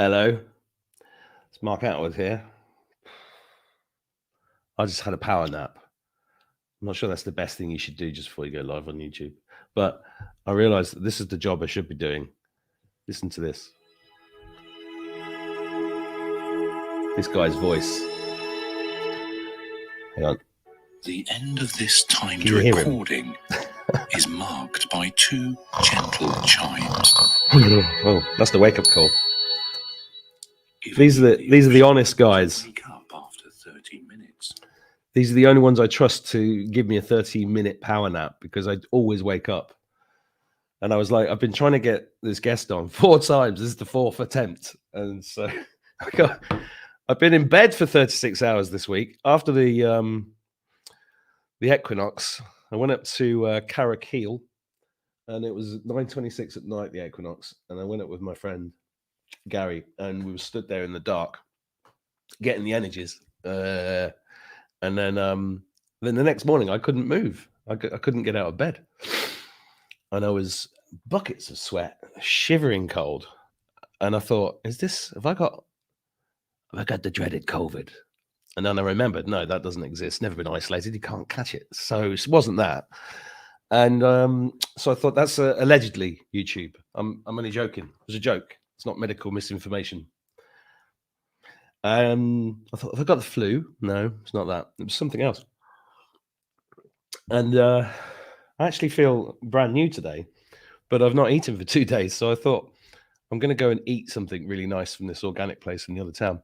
Hello, it's Mark Atwood here. I just had a power nap. I'm not sure that's the best thing you should do just before you go live on YouTube, but I realized that this is the job I should be doing. Listen to this. This guy's voice. Hang on. The end of this timed Can you hear him? recording is marked by two gentle chimes. Oh, that's the wake-up call. These are the honest guys. Wake up after 30 minutes. These are the only ones I trust to give me a 30-minute power nap because I always wake up. And I was like, I've been trying to get this guest on 4 times. This is the 4th attempt. And so I've been in bed for 36 hours this week. After the equinox, I went up to Carrickeel, and it was 9:26 at night, the equinox. And I went up with my friend Gary, and we were stood there in the dark, getting the energies. And then the next morning, I couldn't move. I couldn't get out of bed. And I was buckets of sweat, shivering cold. And I thought, have I got the dreaded COVID? And then I remembered, no, that doesn't exist. Never been isolated. You can't catch it. So it wasn't that. And so I thought that's allegedly YouTube. I'm only joking. It was a joke. It's not medical misinformation. I thought, have I got the flu? No, it's not that. It was something else. And I actually feel brand new today, but I've not eaten for 2 days. So I thought I'm going to go and eat something really nice from this organic place in the other town.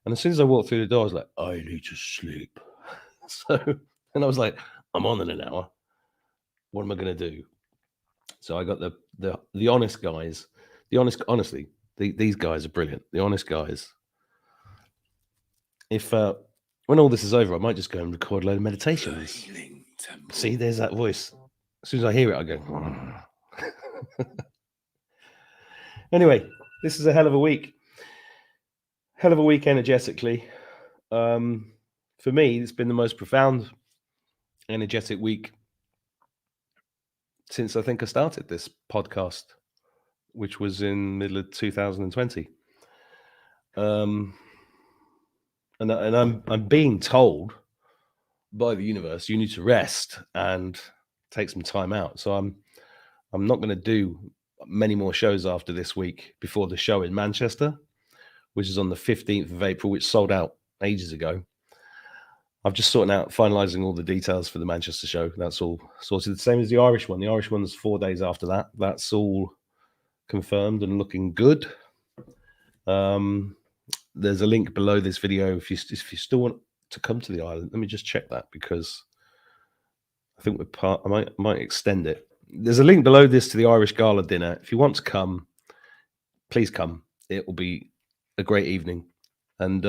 And as soon as I walked through the door, I was like, I need to sleep. And I was like, I'm on in an hour. What am I going to do? So I got the honest guys. Honestly, these guys are brilliant. The honest guys. If when all this is over, I might just go and record a load of meditations. See, there's that voice. As soon as I hear it, I go. Anyway, this is a hell of a week. Hell of a week energetically. For me, it's been the most profound, energetic week since I think I started this podcast, which was in middle of 2020. And I'm being told by the universe, you need to rest and take some time out. So I'm not going to do many more shows after this week before the show in Manchester, which is on the 15th of April, which sold out ages ago. I've just finalizing all the details for the Manchester show. That's all sorted. The same as the Irish one. The Irish one's 4 days after that. That's all confirmed and looking good. There's a link below this video if you still want to come to the island. Let me just check that because I think I might extend it. There's a link below this to the Irish Gala dinner. If you want to come, please come. It will be a great evening. And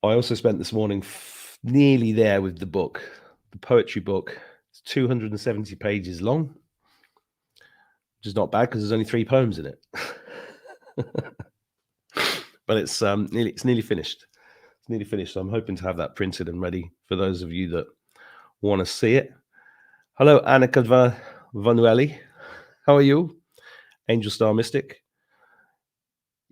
I also spent this morning nearly there with the book, the poetry book. It's 270 pages long, which is not bad because there's only 3 poems in it. But it's nearly finished. It's nearly finished. So I'm hoping to have that printed and ready for those of you that want to see it. Hello, Annika Vanueli. How are you? Angel Star Mystic.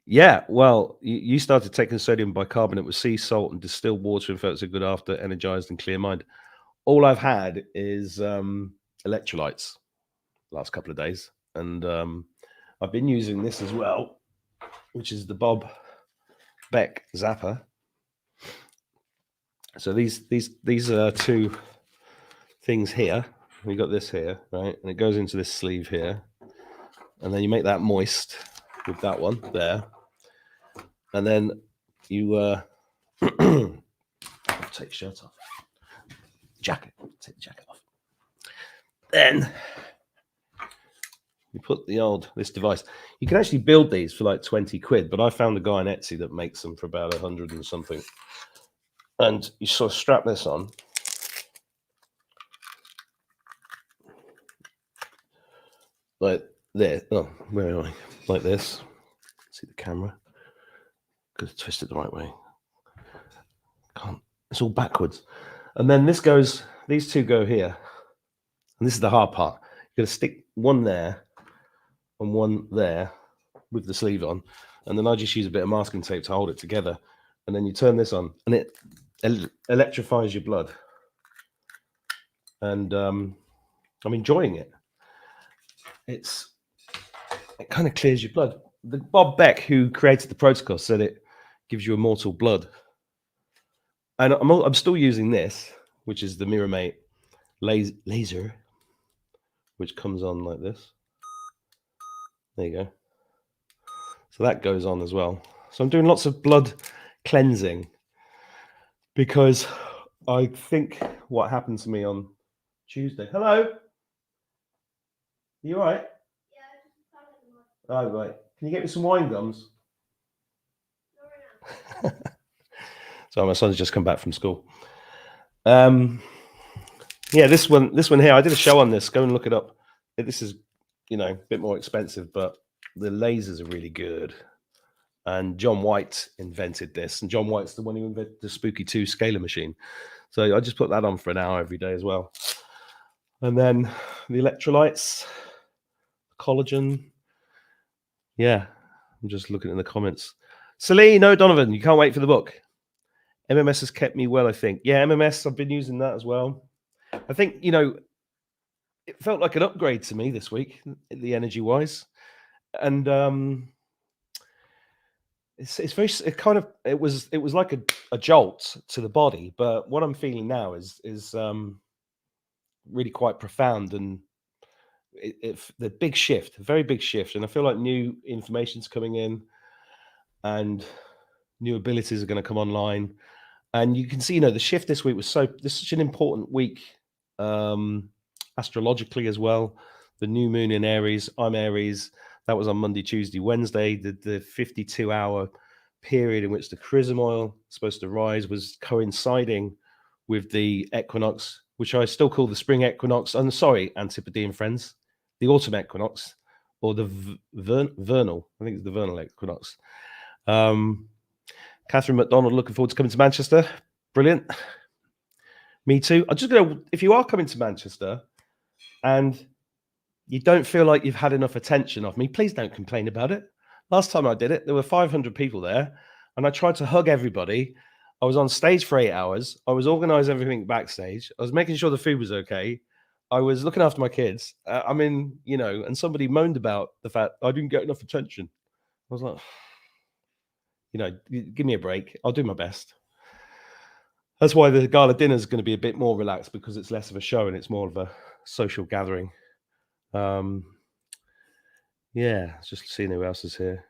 Yeah, well, you started taking sodium bicarbonate with sea salt and distilled water and felt so good after, energized and clear mind. All I've had is electrolytes the last couple of days. And I've been using this as well, which is the Bob Beck Zapper. So these are 2 things here. We got this here, right? And it goes into this sleeve here. And then you make that moist with that one there. And then you take the shirt off. Jacket. Take the jacket off. Then you put this device. You can actually build these for like 20 quid, but I found a guy on Etsy that makes them for about 100 and something. And you sort of strap this on. Like there. Oh, where am I? Like this. See the camera? Because it's twisted the right way. Can't. It's all backwards. And then these 2 go here. And this is the hard part. You're going to stick one there and one there. with the sleeve on, and then I just use a bit of masking tape to hold it together, and then you turn this on, and it electrifies your blood. And I'm enjoying it. It kind of clears your blood. Bob Beck, who created the protocol, said it gives you immortal blood. And I'm still using this, which is the Miramate laser, which comes on like this. There you go. So that goes on as well. So I'm doing lots of blood cleansing because I think what happened to me on Tuesday. Hello? Are you all right? Yeah. Oh, right. Can you get me some wine gums? So my son's just come back from school. Yeah, this one here, I did a show on this. Go and look it up. This is, a bit more expensive, but the lasers are really good. And John White invented this. And John White's the one who invented the Spooky 2 scaler machine. So I just put that on for an hour every day as well. And then the electrolytes, collagen. Yeah, I'm just looking in the comments. Celine O'Donovan, you can't wait for the book. MMS has kept me well, I think. Yeah, MMS, I've been using that as well. I think, it felt like an upgrade to me this week, the energy-wise. And it was like a jolt to the body, but what I'm feeling now is really quite profound, and the big shift, a very big shift, and I feel like new information's coming in and new abilities are going to come online. And you can see, the shift this week was such an important week, astrologically as well. The new moon in Aries, I'm Aries. That was on Monday, Tuesday, Wednesday. The 52-hour period in which the chrism oil is supposed to rise was coinciding with the equinox, which I still call the spring equinox. I'm sorry, Antipodean friends, the autumn equinox, or the vernal. I think it's the vernal equinox. Catherine McDonald, looking forward to coming to Manchester. Brilliant. Me too. I'm just going to, if you are coming to Manchester and you don't feel like you've had enough attention off me, please don't complain about it. Last time I did it, there were 500 people there, and I tried to hug everybody. I was on stage for 8 hours. I was organizing everything backstage. I was making sure the food was okay. I was looking after my kids. And somebody moaned about the fact I didn't get enough attention. I was like, give me a break. I'll do my best. That's why the gala dinner is going to be a bit more relaxed, because it's less of a show and it's more of a social gathering. Yeah, just seeing who else is here.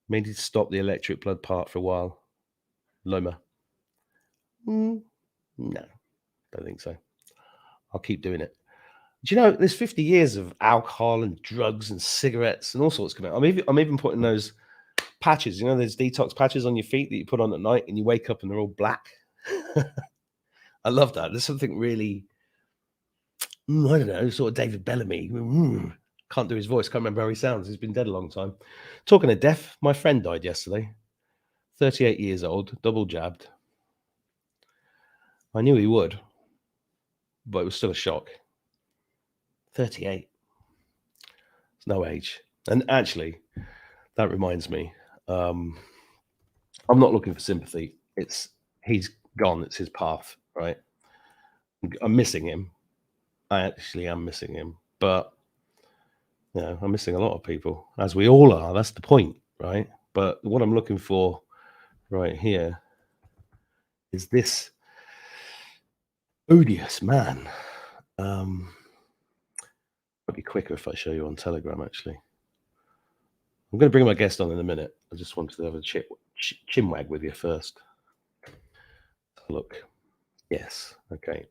May need to stop the electric blood part for a while. Loma. No, don't think so. I'll keep doing it. Do you know, there's 50 years of alcohol and drugs and cigarettes and all sorts coming out. I'm even putting those patches, there's detox patches on your feet that you put on at night and you wake up and they're all black. I love that. There's something really, I don't know, sort of David Bellamy. Can't do his voice. Can't remember how he sounds. He's been dead a long time. Talking of death, my friend died yesterday. 38 years old, double jabbed. I knew he would, but it was still a shock. 38. It's no age. And actually, that reminds me, I'm not looking for sympathy. He's gone. It's his path, right? I'm missing him. I actually am missing him. But, I'm missing a lot of people, as we all are. That's the point, right? But what I'm looking for right here is this odious man. It'd be quicker if I show you on Telegram, actually. I'm going to bring my guest on in a minute. I just wanted to have a chinwag with you first. Look. Yes. Okay.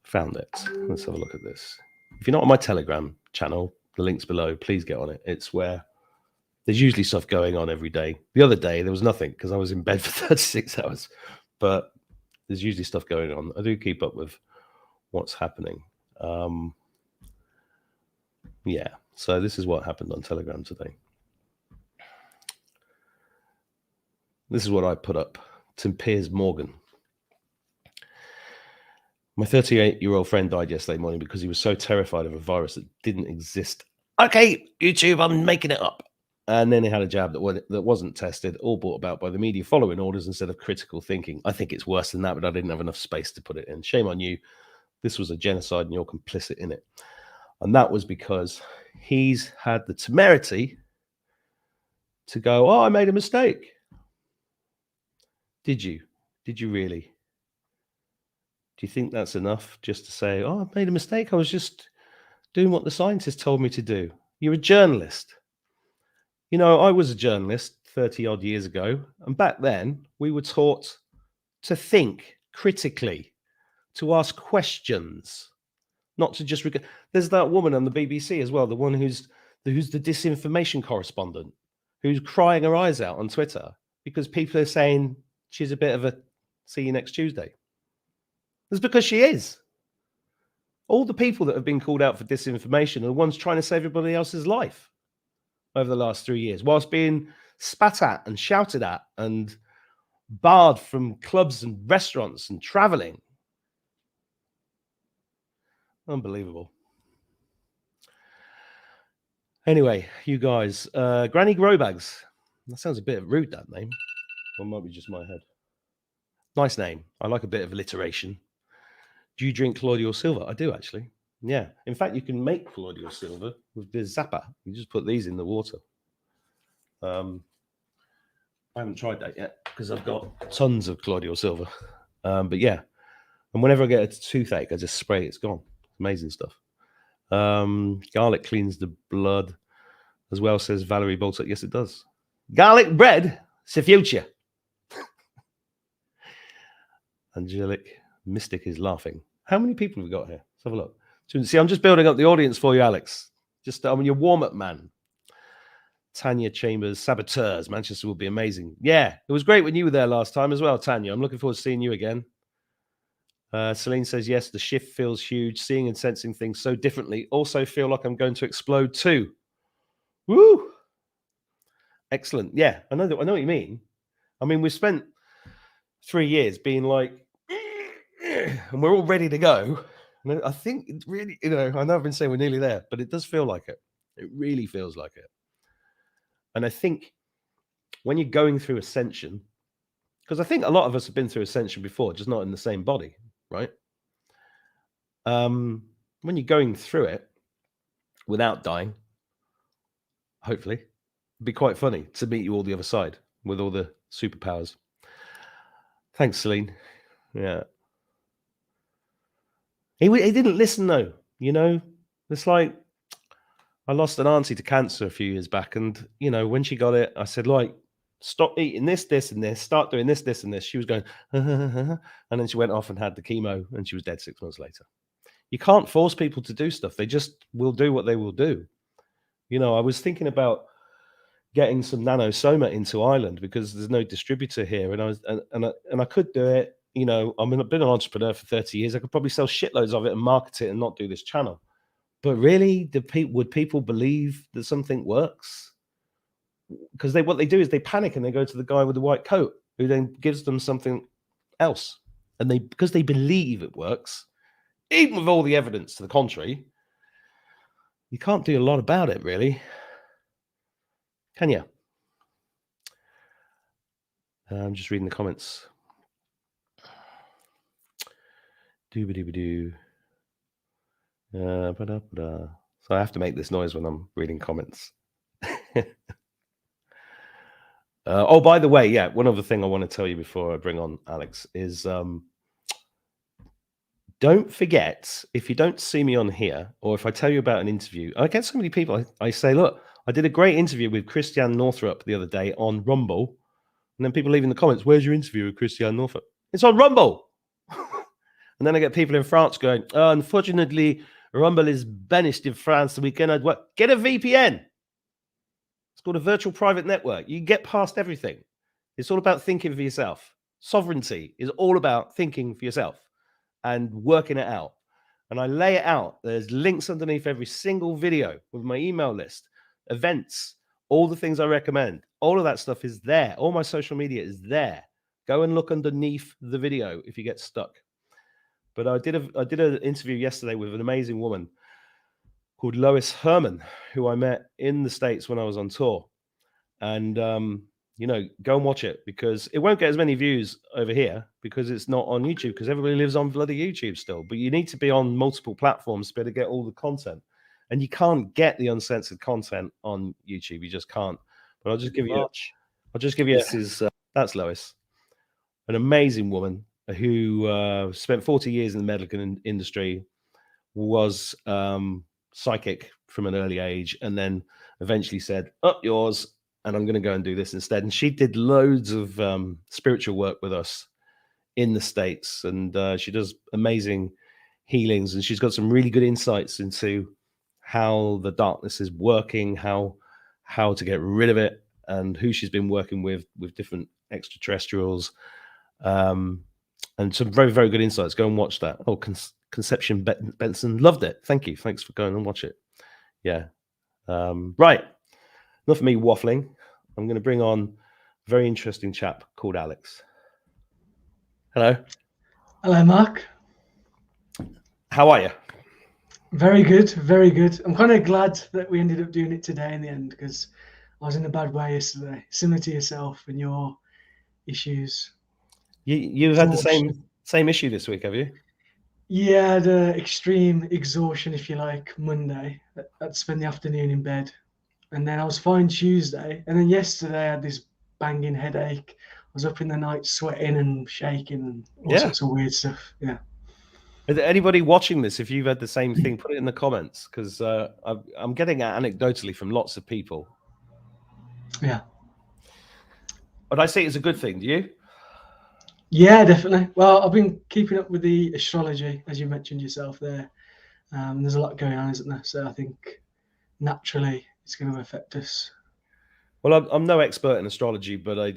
Found it. Let's have a look at this. If you're not on my Telegram channel, the link's below. Please get on it. It's where there's usually stuff going on every day. The other day, there was nothing because I was in bed for 36 hours. But there's usually stuff going on. I do keep up with what's happening. Yeah. So this is what happened on Telegram today. This is what I put up. Tim Piers Morgan. My 38-year-old friend died yesterday morning because he was so terrified of a virus that didn't exist okay, YouTube, I'm making it up. And then he had a jab that wasn't tested, all brought about by the media following orders instead of critical thinking. I think it's worse than that, but I didn't have enough space to put it in. Shame on you. This was a genocide and you're complicit in it. And that was because he's had the temerity to go, oh, I made a mistake. Did you? Did you really? Do you think that's enough just to say, oh, I made a mistake? I was just doing what the scientists told me to do. You're a journalist. You know, I was a journalist 30 odd years ago. And back then, we were taught to think critically, to ask questions, not to just. There's that woman on the BBC as well, the one who's the disinformation correspondent, who's crying her eyes out on Twitter because people are saying she's a bit of a see you next Tuesday. It's because she is. All the people that have been called out for disinformation are the ones trying to save everybody else's life over the last 3 years, whilst being spat at and shouted at and barred from clubs and restaurants and traveling. Unbelievable. Anyway, you guys, Granny Growbags. That sounds a bit rude, that name. Or it might be just my head. Nice name. I like a bit of alliteration. Do you drink Colloidal Silver? I do, actually. Yeah. In fact, you can make Colloidal Silver with the Zappa. You just put these in the water. I haven't tried that yet because I've got tons of Colloidal Silver. But yeah. And whenever I get a toothache, I just spray it. It's gone. Amazing stuff. Garlic cleans the blood as well, says Valerie Bolter. Yes, it does. Garlic bread. It's the future. Angelic Mystic is laughing. How many people have we got here? Let's have a look. See, I'm just building up the audience for you, Alex. I'm your warm-up man. Tanya Chambers, Saboteurs. Manchester will be amazing. Yeah, it was great when you were there last time as well, Tanya. I'm looking forward to seeing you again. Celine says, yes, the shift feels huge. Seeing and sensing things so differently. Also feel like I'm going to explode too. Woo! Excellent. Yeah, I know what you mean. I mean, we've spent 3 years being like, and we're all ready to go. And I think it really, I know I've been saying we're nearly there, but it does feel like it. It really feels like it. And I think when you're going through ascension, because I think a lot of us have been through ascension before, just not in the same body, right? When you're going through it without dying, hopefully, it'd be quite funny to meet you all the other side with all the superpowers. Thanks, Celine. Yeah. He didn't listen, though. It's like I lost an auntie to cancer a few years back. And, when she got it, I said, like, stop eating this, this, and this. Start doing this, this, and this. She was going, and then she went off and had the chemo and she was dead 6 months later. You can't force people to do stuff. They just will do what they will do. I was thinking about getting some nanosoma into Ireland because there's no distributor here. And I could do it. I've been an entrepreneur for 30 years. I could probably sell shitloads of it and market it and not do this channel. But really, would people believe that something works? Because what they do is they panic and they go to the guy with the white coat who then gives them something else. And because they believe it works, even with all the evidence to the contrary, you can't do a lot about it, really. Can you? I'm just reading the comments. Doobie-doobie-doo. So I have to make this noise when I'm reading comments. Oh, by the way, yeah, one other thing I want to tell you before I bring on Alex is don't forget, if you don't see me on here, or if I tell you about an interview, I get so many people, I say, look, I did a great interview with Christiane Northrup the other day on Rumble. And then people leave in the comments, where's your interview with Christiane Northrup? It's on Rumble. And then I get people in France going, oh, unfortunately, Rumble is banished in France, so we cannot work. Get a VPN. It's called a virtual private network. You can get past everything. It's all about thinking for yourself. Sovereignty is all about thinking for yourself and working it out. And I lay it out. There's links underneath every single video with my email list, events, all the things I recommend. All of that stuff is there. All my social media is there. Go and look underneath the video if you get stuck. But I did an interview yesterday with an amazing woman called Lois Herman, who I met in the States when I was on tour. And go and watch it, because it won't get as many views over here because it's not on YouTube, because everybody lives on bloody YouTube still. But you need to be on multiple platforms to be able to get all the content, and you can't get the uncensored content on YouTube. You just can't. But I'll just give you. This is that's Lois, an amazing woman who spent 40 years in the medical industry, was psychic from an early age, and then eventually said, "Up yours." And I'm going to go and do this instead. And she did loads of spiritual work with us in the States, and she does amazing healings, and she's got some really good insights into how the darkness is working, how to get rid of it, and who she's been working with different extraterrestrials, and some very, very good insights. Go and watch that. Oh, Conception Benson, loved it. Thank you. Thanks for going and watch it. Yeah. Right. Enough of me waffling. I'm going to bring on a very interesting chap called Alex. Hello. Hello, Mark. How are you? Very good, very good. I'm kind of glad that we ended up doing it today in the end, because I was in a bad way yesterday, similar to yourself and your issues. You've had the same issue this week, have you? Yeah, I had extreme exhaustion, if you like, Monday. I'd spend the afternoon in bed. And then I was fine Tuesday. And then yesterday I had this banging headache. I was up in the night sweating and shaking and all sorts of weird stuff. Yeah. Is there anybody watching this, if you've had the same thing, put it in the comments, because I'm getting it anecdotally from lots of people. Yeah. But I see it as a good thing. Do you? Yeah, definitely. Well, I've been keeping up with the astrology, as you mentioned yourself there. There's a lot going on, isn't there? So I think naturally it's going to affect us. Well, I'm no expert in astrology, but I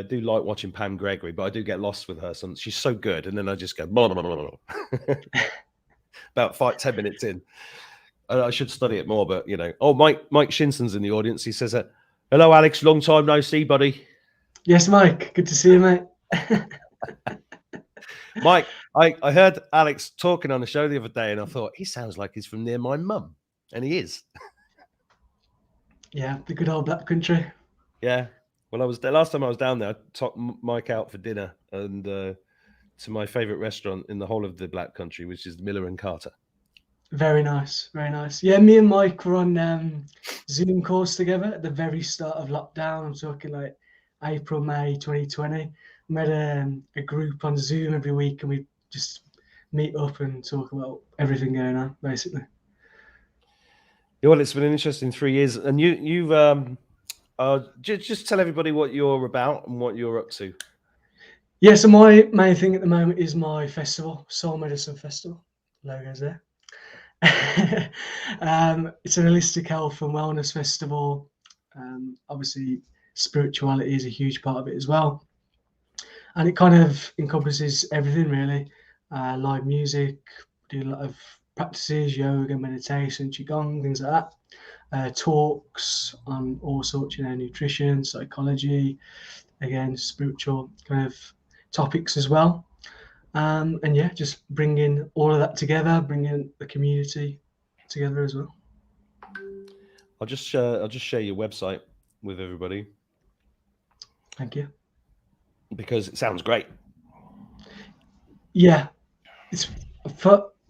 do like watching Pam Gregory, but I do get lost with her. She's so good, and then I just go blah, blah, blah, blah. About 10 minutes in. I should study it more, but Oh, Mike Shinson's in the audience. He says, "Hello, Alex. Long time no see, buddy." Yes, Mike. Good to see you, mate. Mike, I heard Alex talking on the show the other day, and I thought he sounds like he's from near my mum, and he is. Yeah, the good old Black Country. Yeah. Well, I was there last time I was down there. I took Mike out for dinner, and to my favorite restaurant in the whole of the Black Country, which is Miller and Carter. Very nice, very nice. Yeah, me and Mike were on Zoom calls together at the very start of lockdown. I'm talking like April, May 2020. We had a group on Zoom every week, and we just meet up and talk about everything going on, basically. Yeah, well, it's been an interesting 3 years, and you've just tell everybody what you're about and what you're up to. Yeah, so my main thing at the moment is my festival, Soul Medicine Festival. Logo's there. It's an holistic health and wellness festival. Obviously, spirituality is a huge part of it as well, and it kind of encompasses everything really. Live music, do a lot of practices, yoga, meditation, qigong, things like that. Talks on all sorts, nutrition, psychology, again, spiritual kind of topics as well. And yeah, just bringing all of that together, bringing the community together as well. I'll just share your website with everybody. Thank you. Because it sounds great. Yeah,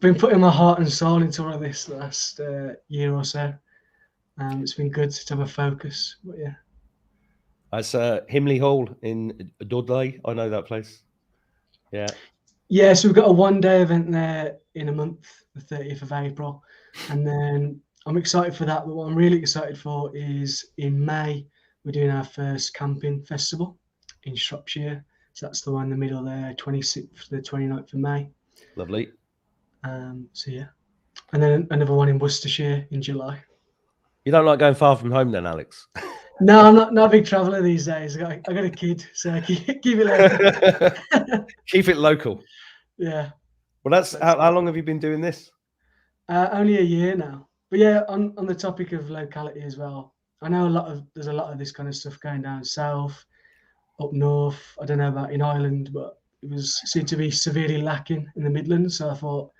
been putting my heart and soul into all of this the last year or so. It's been good to have a focus, but yeah. That's Himley Hall in Dudley. I know that place. Yeah. Yeah, so we've got a one-day event there in a month, the 30th of April. And then I'm excited for that. But what I'm really excited for is in May, we're doing our first camping festival in Shropshire. So that's the one in the middle there, 26th to the 29th of May. Lovely. So yeah. And then another one in Worcestershire in July. You don't like going far from home then, Alex? No, I'm not a big traveller these days. I got a kid, so I keep it local. Keep it local. Yeah. Well, that's how long have you been doing this? Only a year now. But yeah, on the topic of locality as well, I know there's a lot of this kind of stuff going down south, up north. I don't know about in Ireland, but it seemed to be severely lacking in the Midlands. So I thought,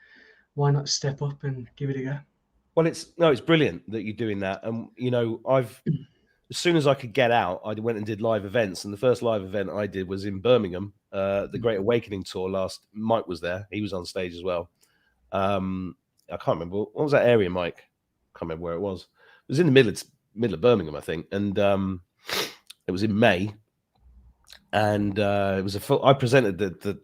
why not step up and give it a go? Well, it's brilliant that you're doing that. And as soon as I could get out, I went and did live events. And the first live event I did was in Birmingham, the Great Awakening tour. Mike was there; he was on stage as well. I can't remember what was that area, Mike. I can't remember where it was. It was in the middle of Birmingham, I think, and it was in May. And it was I presented the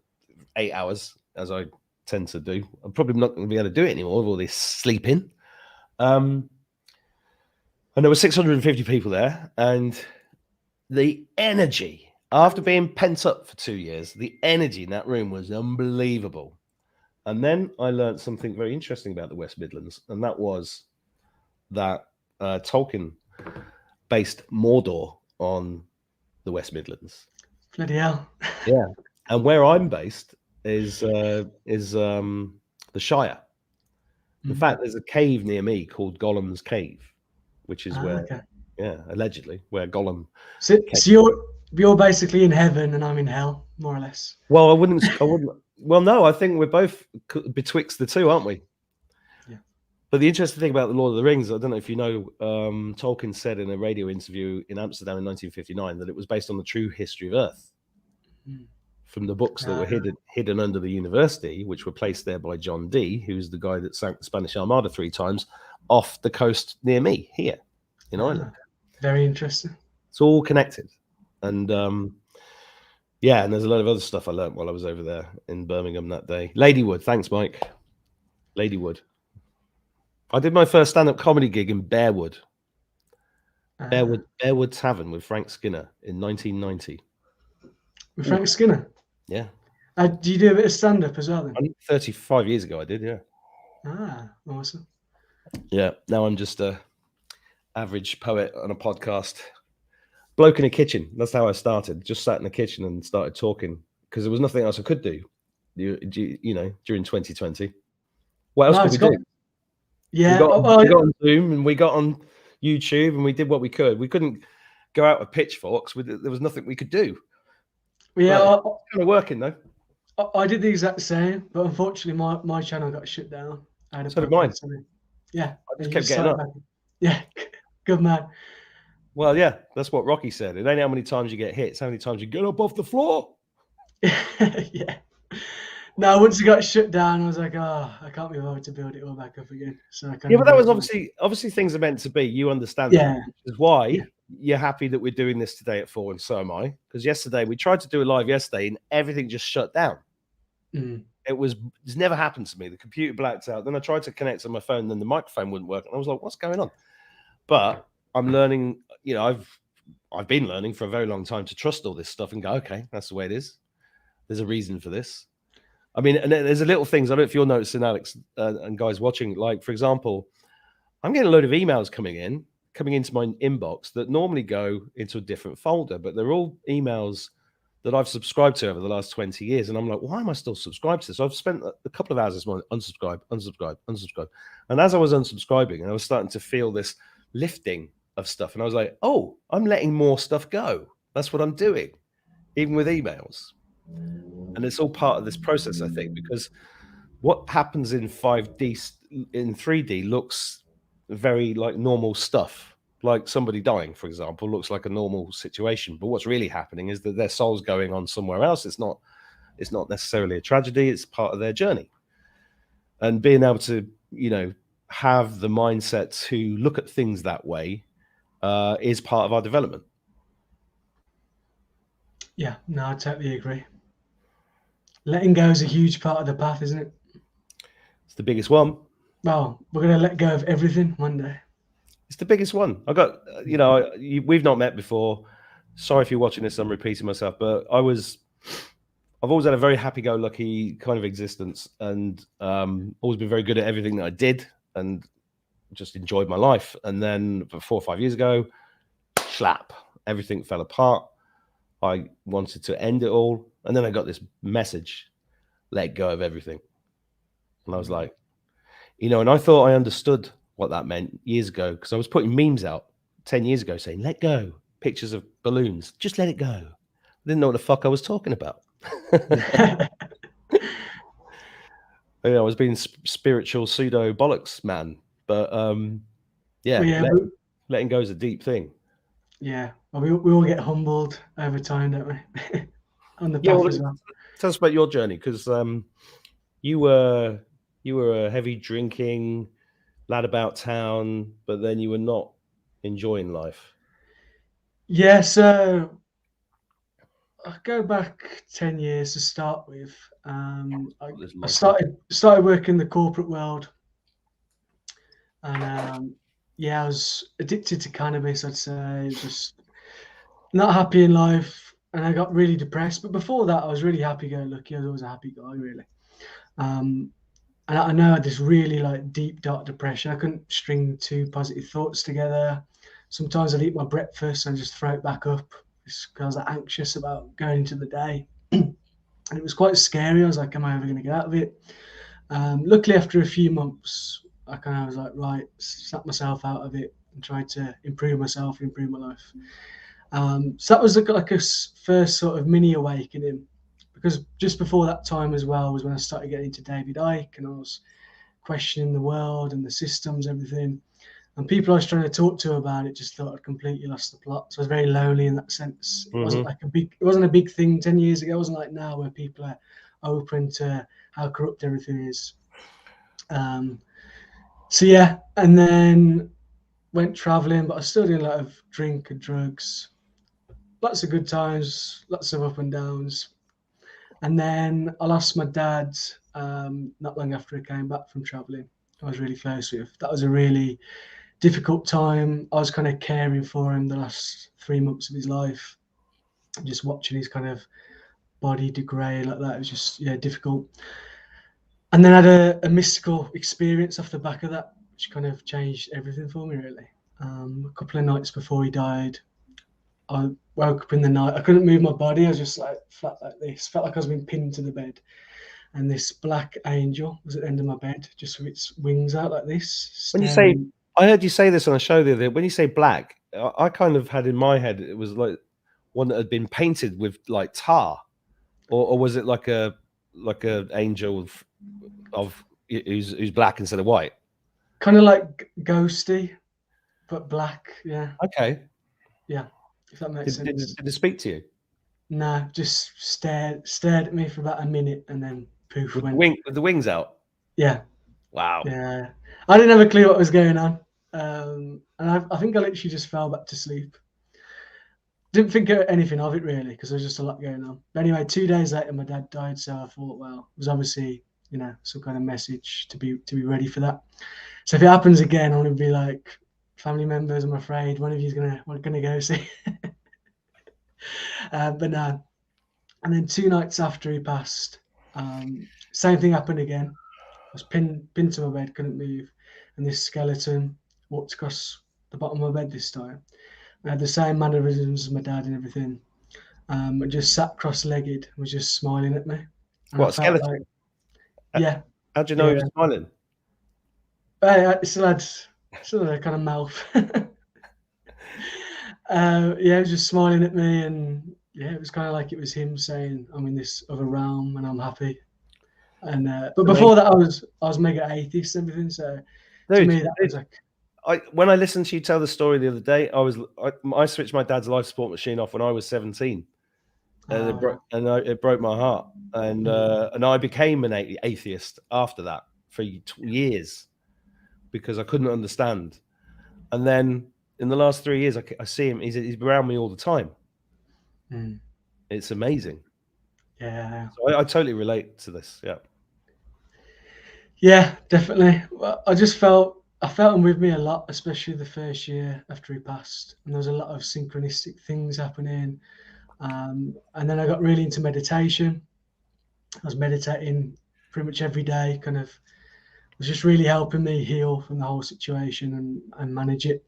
8 hours, as I tend to do. I'm probably not going to be able to do it anymore with all this sleeping. And there were 650 people there, and the energy, after being pent up for 2 years, the energy in that room was unbelievable. And then I learned something very interesting about the West Midlands, and that was that Tolkien based Mordor on the West Midlands. Bloody hell. Yeah. And where I'm based is the Shire. In fact, there's a cave near me called Gollum's Cave, which is allegedly where Gollum. So you're basically in heaven and I'm in hell, more or less. Well, I wouldn't. Well, no, I think we're both betwixt the two, aren't we? Yeah. But the interesting thing about the Lord of the Rings, I don't know if you know, Tolkien said in a radio interview in Amsterdam in 1959 that it was based on the true history of Earth. From the books that were hidden under the university, which were placed there by John Dee, who's the guy that sank the Spanish Armada 3 times off the coast near me here in Ireland. Very interesting. It's all connected. And and there's a lot of other stuff I learned while I was over there in Birmingham that day. Ladywood, thanks, Mike. Ladywood. I did my first stand-up comedy gig in Bearwood. Bearwood Tavern with Frank Skinner in 1990. With Frank Skinner? Yeah. Do you do a bit of stand-up as well then? 35 years ago I did, yeah. Awesome. Yeah, now I'm just a average poet on a podcast. Bloke in a kitchen. That's how I started. Just sat in the kitchen and started talking because there was nothing else I could do, during 2020. What else could we do? Yeah. We got on Zoom and we got on YouTube and we did what we could. We couldn't go out with pitchforks. There was nothing we could do. Yeah. It's kind of working, though. I did the exact same, but unfortunately my channel got shut down. So did mine. Yeah. I just kept getting up. Yeah. Good man. Well, yeah, that's what Rocky said. It ain't how many times you get hit, it's how many times you get up off the floor. Yeah. No, once it got shut down, I was like, I can't be bothered to build it all back up again. So but that was obviously things are meant to be. You understand that. Which is why you're happy that we're doing this today at 4, and so am I. Because yesterday, we tried to do a live yesterday, and everything just shut down. It's never happened to me. The computer blacked out. Then I tried to connect to my phone, then the microphone wouldn't work. And I was like, what's going on? But I'm learning, I've been learning for a very long time to trust all this stuff and go, okay, that's the way it is. There's a reason for this. I mean, and there's a little things, I don't know if you're noticing, Alex, and guys watching, like, for example, I'm getting a load of emails coming into my inbox that normally go into a different folder, but they're all emails that I've subscribed to over the last 20 years. And I'm like, why am I still subscribed to this? I've spent a couple of hours this morning, unsubscribe. And as I was unsubscribing, and I was starting to feel this lifting of stuff, and I was like, oh, I'm letting more stuff go. That's what I'm doing, even with emails. And it's all part of this process, I think, because what happens in 5D, in 3D looks very like normal stuff. Like somebody dying, for example, looks like a normal situation. But what's really happening is that their soul's going on somewhere else. It's not necessarily a tragedy. It's part of their journey. And being able to, have the mindset to look at things that way is part of our development. Yeah, no, I totally agree. Letting go is a huge part of the path, isn't it? It's the biggest one. Well, we're going to let go of everything one day. It's the biggest one. I got, we've not met before. Sorry if you're watching this, I'm repeating myself, but I've always had a very happy-go-lucky kind of existence, and always been very good at everything that I did and just enjoyed my life. And then 4 or 5 years ago, slap, everything fell apart. I wanted to end it all. And then I got this message, let go of everything. And I was like, and I thought I understood what that meant years ago, because I was putting memes out 10 years ago saying, let go, pictures of balloons, just let it go. I didn't know what the fuck I was talking about. I was being spiritual pseudo bollocks man, but yeah, But yeah, letting go is a deep thing. well, we all get humbled over time, don't we? On the Yeah, path well, as well. tell us about your journey, because you were a heavy drinking lad about town, but then you were not enjoying life. Yeah, so I'll go back 10 years to start with. There's I lots started working in the corporate world, and I was addicted to cannabis. I'd say just not happy in life, and I got really depressed. But before that, I was really happy-go-lucky. I was always a happy guy, really. And I know I had this really like deep, dark depression. I couldn't string two positive thoughts together. Sometimes I'd eat my breakfast and just throw it back up because I was like, anxious about going into the day. And it was quite scary. I was like, am I ever going to get out of it? Luckily, after a few months, I kind of was like, right, snap myself out of it and tried to improve myself and improve my life. So that was like a first sort of mini awakening, because just before that time as well was when I started getting into David Icke, and I was questioning the world and the systems, everything. And people I was trying to talk to about it just thought I'd completely lost the plot. So I was very lonely in that sense. It wasn't like it wasn't a big thing 10 years ago. It wasn't like now where people are open to how corrupt everything is. So yeah, and then went traveling, but I was still doing a lot of drink and drugs. Lots of good times, lots of up and downs. And then I lost my dad not long after I came back from traveling. I was really close with. That was a really difficult time. I was kind of caring for him the last 3 months of his life, just watching his kind of body degrade like that. It was just difficult. And then I had a mystical experience off the back of that, which kind of changed everything for me, really. A couple of nights before he died, I woke up in the night. I couldn't move my body. I was just like flat like this. Felt like I was being pinned to the bed. And this black angel was at the end of my bed, just with its wings out like this. When you say, I heard you say this on a show the other day. When you say black, I kind of had in my head it was like one that had been painted with like tar, or was it like a angel of who's black instead of white? Kind of like ghosty, but black. Yeah. Okay. Yeah. If that makes sense. Did it speak to you? No, just stared at me for about a minute and then poof With went. the wings out. Yeah. Wow. Yeah. I didn't have a clue what was going on. And I think I literally just fell back to sleep. Didn't think anything of it really, because there was just a lot going on. But anyway, 2 days later, my dad died. So I thought, well, it was obviously, some kind of message to be ready for that. So if it happens again, I'm going to be like, family members, I'm afraid one of you's gonna go see. But no. And then 2 nights after he passed, same thing happened again. I was pinned to my bed, couldn't move, and this skeleton walked across the bottom of my bed this time. I had the same mannerisms as my dad and everything. I just sat cross-legged, was just smiling at me. And what, a skeleton? Yeah. How do you know he was smiling? It still had a kind of mouth. He was just smiling at me, and it was kind of like it was him saying, "I'm in this other realm and I'm happy." And but before that, I was mega atheist and everything. So to me, that was like. When I listened to you tell the story the other day, I switched my dad's life support machine off when I was 17, and it broke my heart. And I became an atheist after that for years because I couldn't understand. And then in the last 3 years, I see him. He's around me all the time. It's amazing. Yeah. So I totally relate to this. Yeah. Yeah, definitely. Well, I felt him with me a lot, especially the first year after he passed. And there was a lot of synchronistic things happening. And then I got really into meditation. I was meditating pretty much every day, kind of was just really helping me heal from the whole situation and manage it.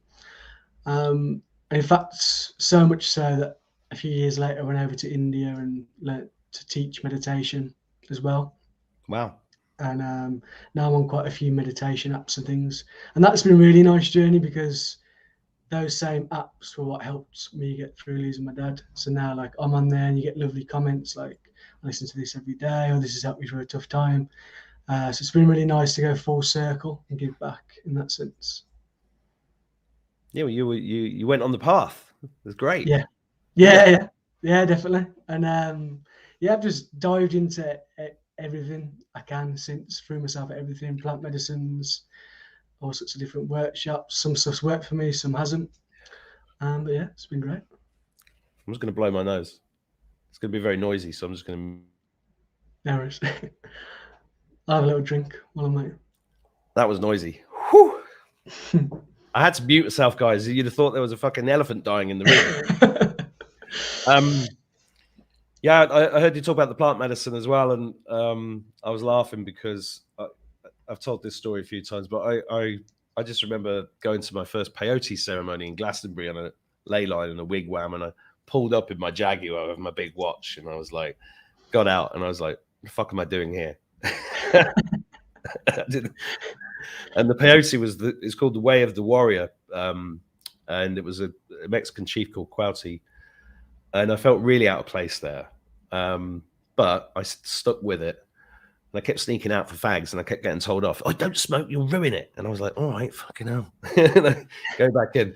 And in fact, so much so that a few years later I went over to India and learned to teach meditation as well. Wow. And now I'm on quite a few meditation apps and things. And that's been a really nice journey, because those same apps were what helped me get through losing my dad. So now, like, I'm on there and you get lovely comments like, I listen to this every day, or this has helped me through a tough time. So it's been really nice to go full circle and give back in that sense. Yeah, well, you went on the path. It was great. Yeah, definitely. And yeah, I've just dived into everything I can since, threw myself at everything, plant medicines, all sorts of different workshops. Some stuff's worked for me, some hasn't. But yeah, it's been great. I'm just going to blow my nose. It's going to be very noisy, so I'm just going to. No worries. I'll have a little drink while I'm waiting. That was noisy. Whew. I had to mute myself, guys. You'd have thought there was a fucking elephant dying in the room. Yeah, I heard you talk about the plant medicine as well, and I was laughing because I've told this story a few times, but I just remember going to my first peyote ceremony in Glastonbury on a ley line in a wigwam, and I pulled up in my Jaguar with my big watch, and I was like, got out, and I was like, what the fuck am I doing here? And the peyote it's called the Way of the Warrior, and it was a Mexican chief called Cuauhti, and I felt really out of place there, but I stuck with it, and I kept sneaking out for fags, and I kept getting told off. Oh, don't smoke, you'll ruin it. And I was like, all right, fucking hell. And I go back in,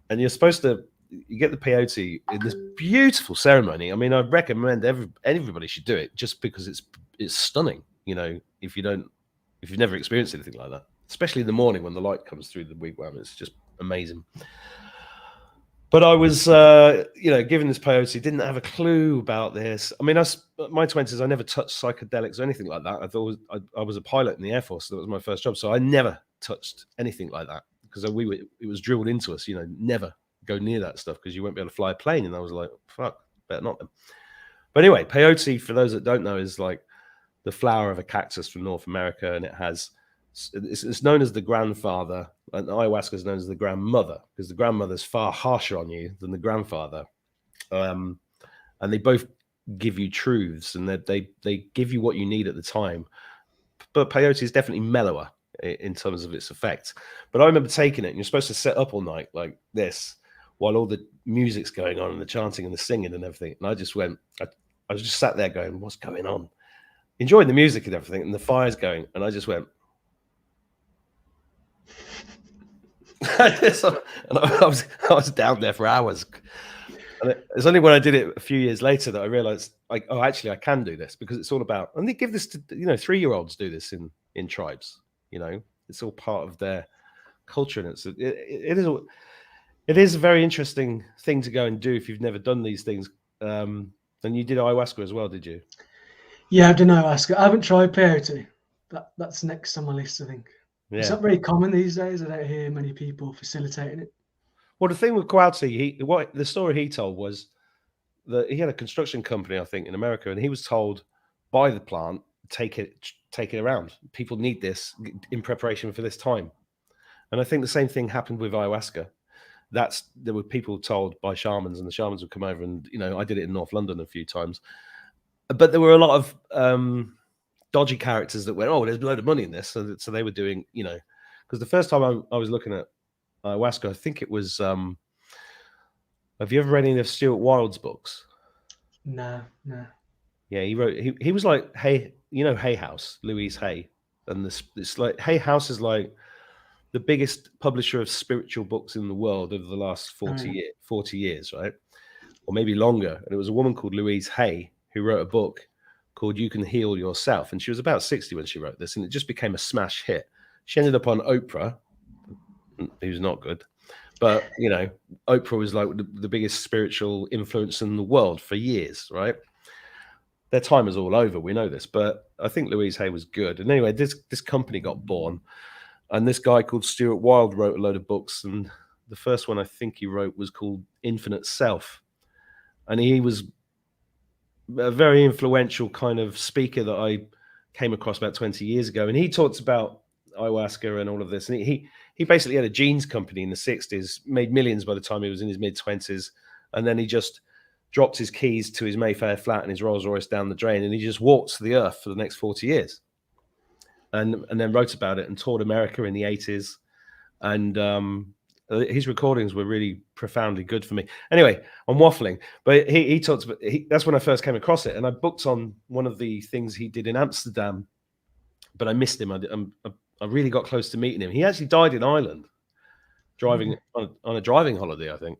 and you're supposed to, you get the peyote in this beautiful ceremony. I mean, I recommend everybody should do it just because it's stunning. You know, if you've never experienced anything like that, especially in the morning when the light comes through the wigwam, it's just amazing. But I was, given this peyote, didn't have a clue about this. I mean, my 20s, I never touched psychedelics or anything like that. I was a pilot in the Air Force, so that was my first job. So I never touched anything like that because it was drilled into us, never go near that stuff because you won't be able to fly a plane. And I was like, fuck, better not then. But anyway, peyote, for those that don't know, is like the flower of a cactus from North America, and it's known as the grandfather, and ayahuasca is known as the grandmother because the grandmother's far harsher on you than the grandfather, and they both give you truths, and they give you what you need at the time. But peyote is definitely mellower in terms of its effect. But I remember taking it, and you're supposed to sit up all night like this while all the music's going on and the chanting and the singing and everything. And I just went, I was just sat there going, what's going on? Enjoying the music and everything, and the fire's going, and I just went. And I was down there for hours, and it's only when I did it a few years later that I realized, like, oh, actually, I can do this because it's all about. And they give this to 3-year-olds do this in tribes. It's all part of their culture, and it is a very interesting thing to go and do if you've never done these things. And you did ayahuasca as well, did you? Yeah, I've done ayahuasca. I haven't tried peyote. That's next on my list, I think. Yeah. It's not very common these days. I don't hear many people facilitating it. Well, the thing with Cuauhti, the story he told was that he had a construction company, I think, in America, and he was told, buy the plant, take it around. People need this in preparation for this time. And I think the same thing happened with ayahuasca. There were people told by shamans, and the shamans would come over, and I did it in North London a few times. But there were a lot of dodgy characters that went, oh, there's a load of money in this. So they were doing, because the first time I was looking at ayahuasca, I think it was, have you ever read any of Stuart Wilde's books? No. Yeah, he was like, Hay House, Louise Hay. And it's like, Hay House is like the biggest publisher of spiritual books in the world over the last 40 years, right? Or maybe longer. And it was a woman called Louise Hay who wrote a book called You Can Heal Yourself. And she was about 60 when she wrote this, and it just became a smash hit. She ended up on Oprah, who's not good. But, Oprah was like the biggest spiritual influence in the world for years, right? Their time is all over. We know this. But I think Louise Hay was good. And anyway, this company got born. And this guy called Stuart Wilde wrote a load of books. And the first one I think he wrote was called Infinite Self. And he was a very influential kind of speaker that I came across about 20 years ago. And he talks about ayahuasca and all of this. And he basically had a jeans company in the 60s, made millions by the time he was in his mid-20s. And then he just dropped his keys to his Mayfair flat and his Rolls Royce down the drain. And he just walked the earth for the next 40 years. And then wrote about it and toured America in the 80s. And his recordings were really profoundly good for me. Anyway, I'm waffling, but he talks about, that's when I first came across it. And I booked on one of the things he did in Amsterdam but I missed him. I really got close to meeting him. He actually died in Ireland, driving on a driving holiday, I think.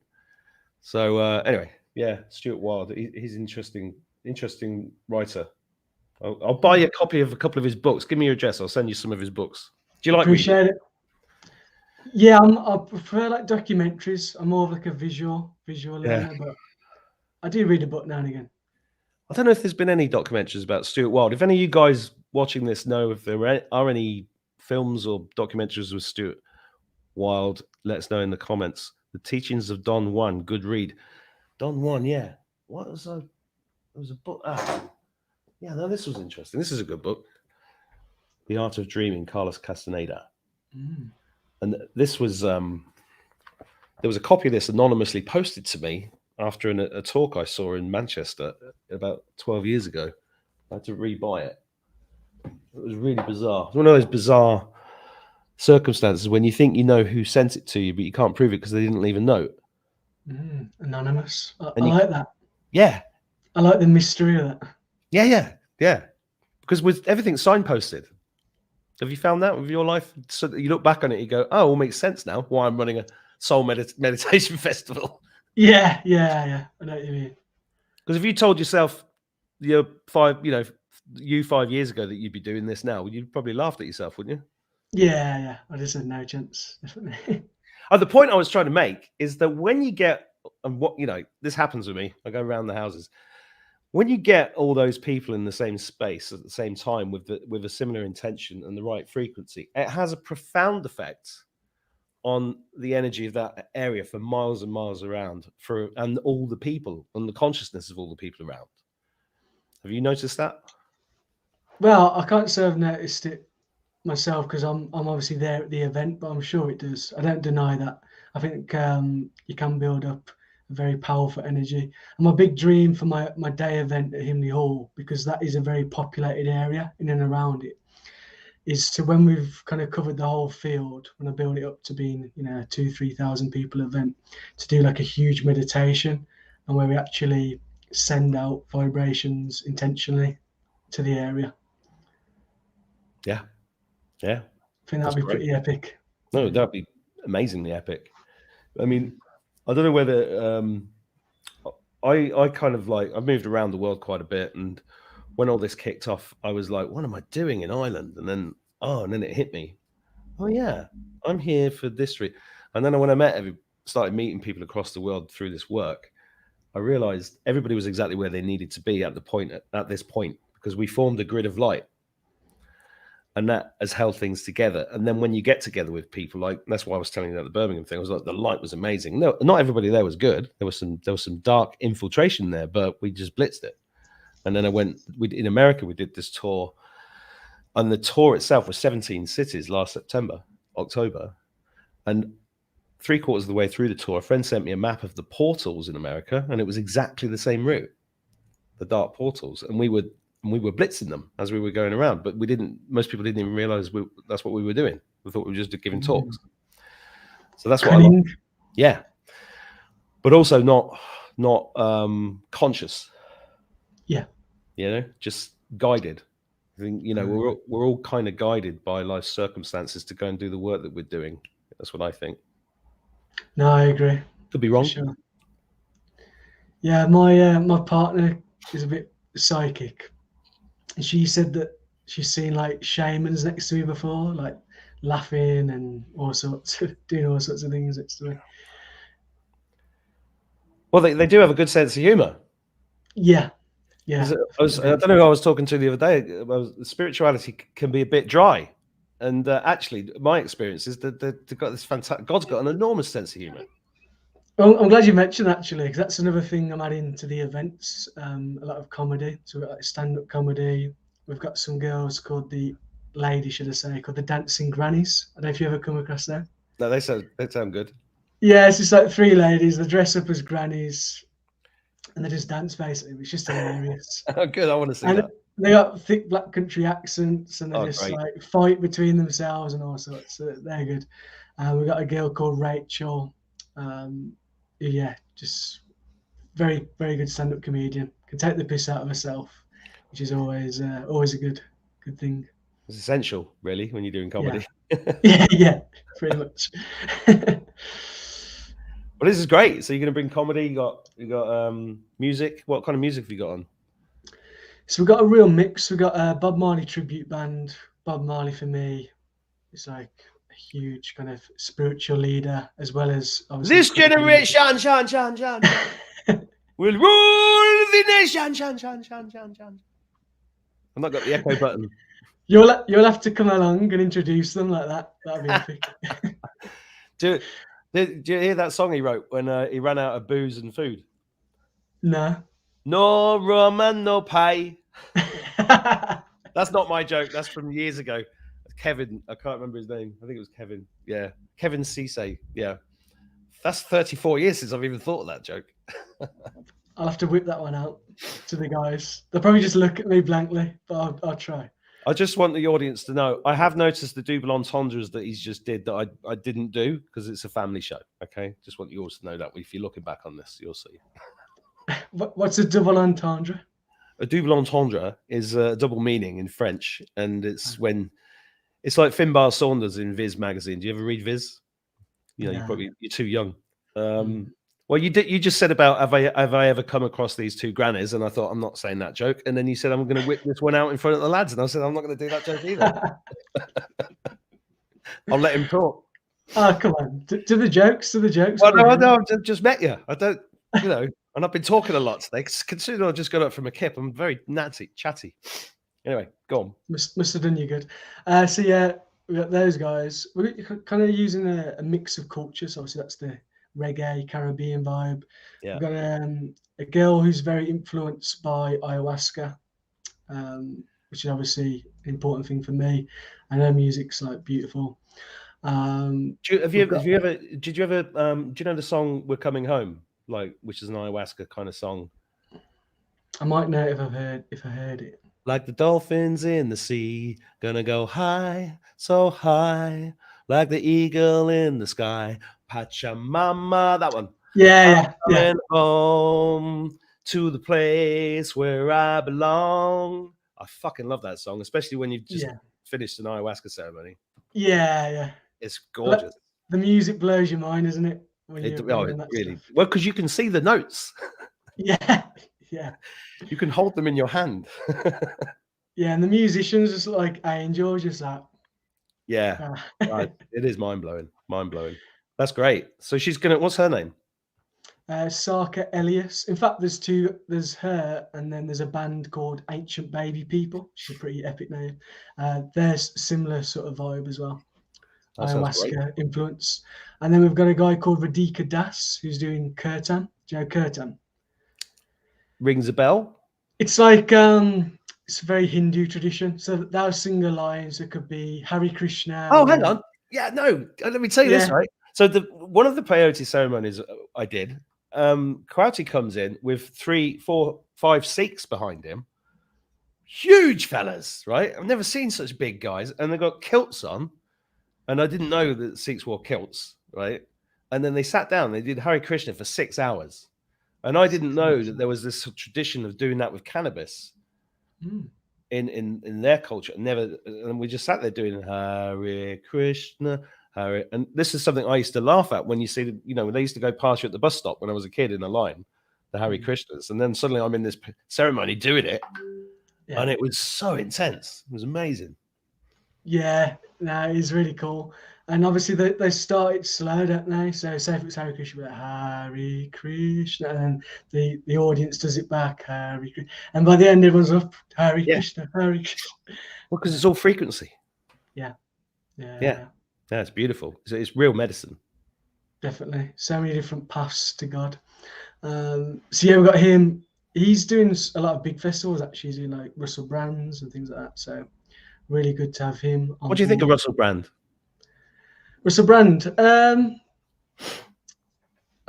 So anyway, yeah, Stuart Wilde. He's interesting writer. I'll buy you a copy of a couple of his books. Give me your address. I'll send you some of his books. Do you like reading? Appreciate it. Yeah, I prefer like documentaries. I'm more of like a visual learner, but I do read a book now and again. I don't know if there's been any documentaries about Stuart Wilde. If any of you guys watching this know if there are any films or documentaries with Stuart Wilde, let us know in the comments. The Teachings of Don Juan, good read. Don Juan, yeah. What was there was a book. Yeah, no, this was interesting. This is a good book. The Art of Dreaming, Carlos Castaneda. And this was there was a copy of this anonymously posted to me after a talk I saw in Manchester about 12 years ago. I had to rebuy it. It was really bizarre. It's one of those bizarre circumstances when you think you know who sent it to you, but you can't prove it because they didn't leave a note. Anonymous. I like that. Yeah. I like the mystery of that. Yeah. Because with everything signposted. Have you found that with your life? So that you look back on it, you go, "Oh, it all makes sense now. Why I'm running a soul meditation festival." Yeah. I know what you mean. Because if you told yourself you 5 years ago that you'd be doing this now, you'd probably laughed at yourself, wouldn't you? Yeah. I just said no chance, definitely. The point I was trying to make is that when you get, and what this happens with me, I go around the houses. When you get all those people in the same space at the same time with a similar intention and the right frequency, it has a profound effect on the energy of that area for miles and miles around, and all the people and the consciousness of all the people around. Have you noticed that? Well, I can't say I've noticed it myself because I'm obviously there at the event, but I'm sure it does. I don't deny that. I think you can build up a very powerful energy. And my big dream for my day event at Himley Hall, because that is a very populated area in and around it, is to, when we've kind of covered the whole field, when I build it up to being a 2,000-3,000 people event, to do like a huge meditation, and where we actually send out vibrations intentionally to the area. Yeah. I think that'd be pretty epic. No, that'd be amazingly epic. I mean, I don't know whether I kind of like, I've moved around the world quite a bit, and when all this kicked off, I was like, what am I doing in Ireland? And then it hit me. Oh yeah, I'm here for this reason. And then when I started meeting people across the world through this work, I realized everybody was exactly where they needed to be at this point, because we formed a grid of light. And that has held things together. And then when you get together with people, like, that's why I was telling you that the Birmingham thing, I was like, the light was amazing. No, not everybody there was good. There was some dark infiltration there, but we just blitzed it. And then in America, we did this tour, and the tour itself was 17 cities last October. And 3/4 of the way through the tour, a friend sent me a map of the portals in America, and it was exactly the same route, the dark portals. And we were blitzing them as we were going around, but most people didn't even realize that's what we were doing. We thought we were just giving talks. So that's what I like. Yeah. But also not conscious. Yeah. Just guided. I think, we're all kind of guided by life circumstances to go and do the work that we're doing. That's what I think. No, I agree. Could be wrong. Sure. Yeah, my partner is a bit psychic. And she said that she's seen like shamans next to me before, like laughing and doing all sorts of things next to me. Well, they do have a good sense of humor. Yeah. I don't know who I was talking to the other day. Spirituality can be a bit dry. And actually, my experience is that they've got this fantastic, God's got an enormous sense of humor. Well, I'm glad you mentioned that, actually, because that's another thing I'm adding to the events. A lot of comedy. So we've got like stand-up comedy. We've got some girls called the Dancing Grannies. I don't know if you ever come across them. No, they sound good. Yeah, it's just like 3 ladies. They dress up as grannies, and they just dance, basically. It's just hilarious. Oh, good. I want to see that. They got thick black country accents, and they just like fight between themselves and all sorts. So they're good. We've got a girl called Rachel. Just very, very good stand-up comedian. Can take the piss out of herself, which is always a good thing. It's essential, really, when you're doing comedy. Yeah, pretty much. Well, this is great. So you're going to bring comedy. You got music. What kind of music have you got on? So we've got a real mix. We've got a Bob Marley tribute band. Bob Marley, for me, is like a huge kind of spiritual leader, as well as obviously This generation, Shan, will rule the nation, Shan. I've not got the echo button. You'll have to come along and introduce them like that. That'd be epic. Did you hear that song he wrote when he ran out of booze and food? No. No rum and no pie. That's not my joke. That's from years ago. Kevin, I can't remember his name. I think it was Kevin. Yeah, Kevin Ceesay. Yeah, that's 34 years since I've even thought of that joke. I'll have to whip that one out to the guys. They'll probably just look at me blankly, but I'll try. I just want the audience to know, I have noticed the double entendres that he's just did that I didn't do because it's a family show. Okay, just want you all to know that if you're looking back on this, you'll see. What's a double entendre? A double entendre is a double meaning in French, and it's when it's like Finbar Saunders in Viz magazine. Do you ever read Viz? You know, you're too young. Well, you just said about have I ever come across these two grannies, and I thought I'm not saying that joke, and then you said I'm going to whip this one out in front of the lads, and I said I'm not going to do that joke either. I'll let him talk. Oh, come on, to the jokes. Well, no, I've just met you. I don't, you know, and I've been talking a lot today. Considering I just got up from a kip, I'm very chatty. Anyway, go on. Must have done you good. So yeah, we got those guys. We're kind of using a mix of cultures. Obviously, that's the reggae Caribbean vibe. Yeah. We've got a girl who's very influenced by ayahuasca, which is obviously an important thing for me. And her music's like beautiful. Did you ever do you know the song "We're Coming Home," like, which is an ayahuasca kind of song? I might know if I heard it. Like the dolphins in the sea, gonna go high, so high, like the eagle in the sky, Pachamama. That one. Yeah. Home to the place where I belong. I fucking love that song, especially when you've just finished an ayahuasca ceremony. Yeah. It's gorgeous. The music blows your mind, isn't it? It really. Stuff. Well, because you can see the notes. Yeah. You can hold them in your hand. Yeah, and the musicians just like angels, just like. Yeah, right. It is mind blowing. That's great. So she's gonna. What's her name? Sarka Elias. In fact, there's two. There's her, and then there's a band called Ancient Baby People. She's a pretty epic name. There's similar sort of vibe as well. Ayahuasca influence. And then we've got a guy called Radhika Das who's doing kirtan. Do you know kirtan? Rings a bell. It's like it's a very Hindu tradition. So they'll sing a line. So it could be Hare Krishna. Oh, hang on. Yeah, no. Let me tell you this, right? So one of the peyote ceremonies I did, Kouati comes in with 3, 4, 5 Sikhs behind him. Huge fellas, right? I've never seen such big guys, and they got kilts on. And I didn't know that Sikhs wore kilts, right? And then they sat down. They did Hare Krishna for 6 hours. And I didn't know that there was this tradition of doing that with cannabis in their culture. And we just sat there doing Hare Krishna, Hare. And this is something I used to laugh at when you see, when they used to go past you at the bus stop when I was a kid in a line, the Hare Krishnas. And then suddenly I'm in this ceremony doing it. Yeah. And it was so intense. It was amazing. Yeah, no, it's really cool. And obviously they start it slow, don't they? So say if it's Hare Krishna, Hare Krishna, and then the audience does it back, Hare Krishna. And by the end, everyone's up, Hare Krishna, Hare Krishna. Well, because it's all frequency. Yeah, it's beautiful. It's real medicine. Definitely. So many different paths to God. So yeah, we've got him. He's doing a lot of big festivals, actually. He's doing like Russell Brand's and things like that. So really good to have him on. What do you think of Russell Brand? Russell Brand.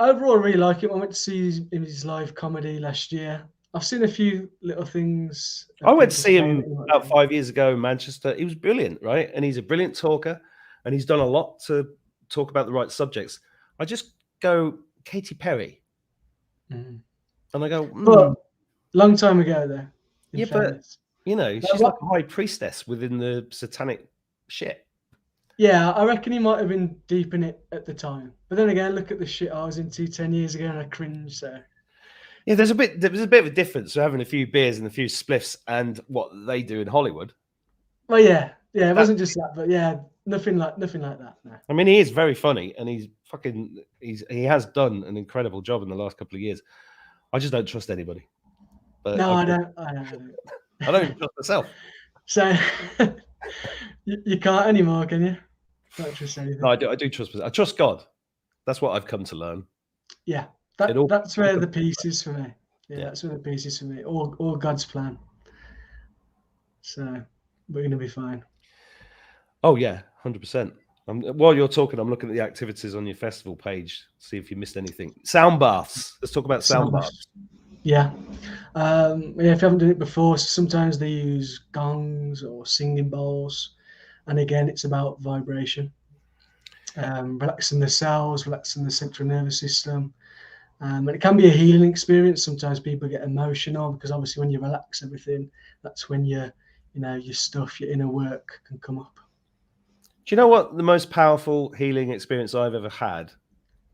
Overall, I really like him. I went to see his live comedy last year. I've seen a few little things. I went to see him about 5 years ago in Manchester. He was brilliant, right? And he's a brilliant talker, and he's done a lot to talk about the right subjects. I just go, Katy Perry. And I go, But long time ago, though. Yeah, but You know, she's like a high priestess within the satanic shit. Yeah, I reckon he might have been deep in it at the time. But then again, look at the shit I was into 10 years ago and I cringe. So Yeah, there was a bit of a difference having a few beers and a few spliffs and what they do in Hollywood. well, yeah, it wasn't just that, but yeah, nothing like that. No. I mean, he is very funny, and he has done an incredible job in the last couple of years. I just don't trust anybody. But No, I don't. I don't even trust myself. So you can't anymore, can you? Don't trust anything. No, I do trust myself. I trust God. That's what I've come to learn. Yeah, that's where the peace is for me. Yeah, that's where the peace is for me. All God's plan. So we're gonna be fine. Oh yeah, 100%. While you're talking, I'm looking at the activities on your festival page. See if you missed anything. Sound baths. Let's talk about sound baths. Yeah. If you haven't done it before, sometimes they use gongs or singing bowls, and again, it's about vibration, relaxing the cells, relaxing the central nervous system. And it can be a healing experience. Sometimes people get emotional because obviously when you relax everything, that's when your stuff, your inner work can come up. Do you know what the most powerful healing experience I've ever had,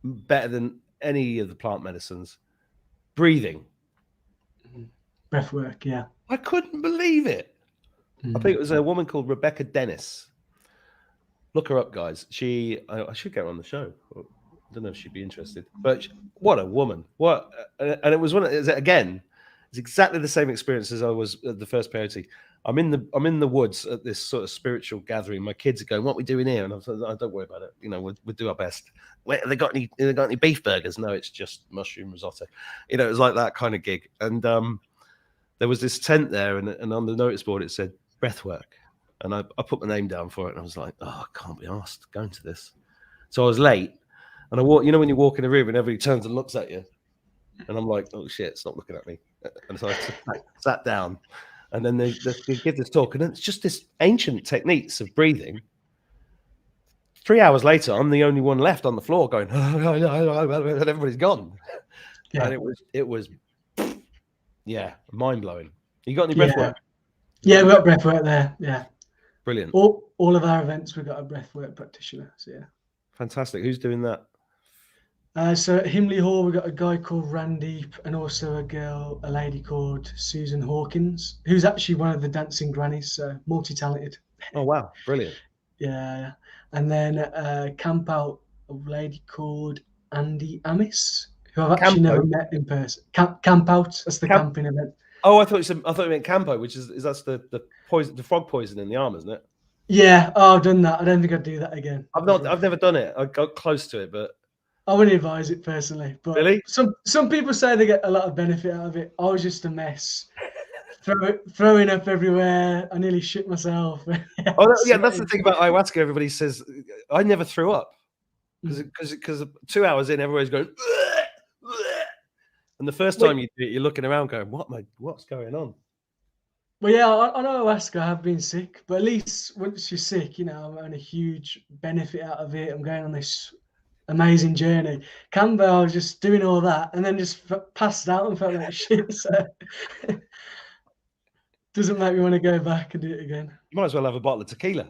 better than any of the plant medicines? Breathing. Breath work, yeah. I couldn't believe it. I think it was a woman called Rebecca Dennis. Look her up, guys. I should get her on the show. I don't know if she'd be interested, but what a woman! And it was it's exactly the same experience as I was at the first peyote. I'm in the woods at this sort of spiritual gathering. My kids are going, "What are we doing here?" And I'm like, "Oh, don't worry about it. You know, we'll do our best." Wait, have they got any beef burgers? No, it's just mushroom risotto. You know, it was like that kind of gig. And there was this tent there, and on the notice board it said breathwork. And I put my name down for it, and I was like, "Oh, I can't be asked going to this." So I was late, and I walk. You know, when you walk in a room and everybody turns and looks at you, and I'm like, "Oh shit, it's not looking at me." And so I sat down, and then they give this talk, and it's just this ancient techniques of breathing. 3 hours later, I'm the only one left on the floor going, and everybody's gone. Yeah. And it was, yeah, mind blowing. You got any breath work? Yeah, we've got breath work there. Yeah. Brilliant. All of our events, we've got a breathwork practitioner. So yeah. Fantastic. Who's doing that? So at Himley Hall, we've got a guy called Randeep and also a lady called Susan Hawkins, who's actually one of the dancing grannies, so multi-talented. Oh, wow. Brilliant. Yeah. And then camp out, a lady called Andy Amis, who I've actually never met in person. Camp out, that's the camping event. Oh, I thought you meant Campo, which is that's the poison, the frog poison in the arm, isn't it? Yeah. Oh, I've done that. I don't think I'd do that again. I've never done it. I got close to it, but I wouldn't advise it personally. But really, some people say they get a lot of benefit out of it. I was just a mess, throwing up everywhere. I nearly shit myself. Yeah, that's the thing about ayahuasca. Everybody says I never threw up because 2 hours in, everybody's going. And the first time you do it, you're looking around going, what's going on? Well, yeah, on ayahuasca, I have been sick, but at least once you're sick, I'm having a huge benefit out of it. I'm going on this amazing journey. Cambo, I was just doing all that and then just passed out and felt like shit. So doesn't make me want to go back and do it again. You might as well have a bottle of tequila.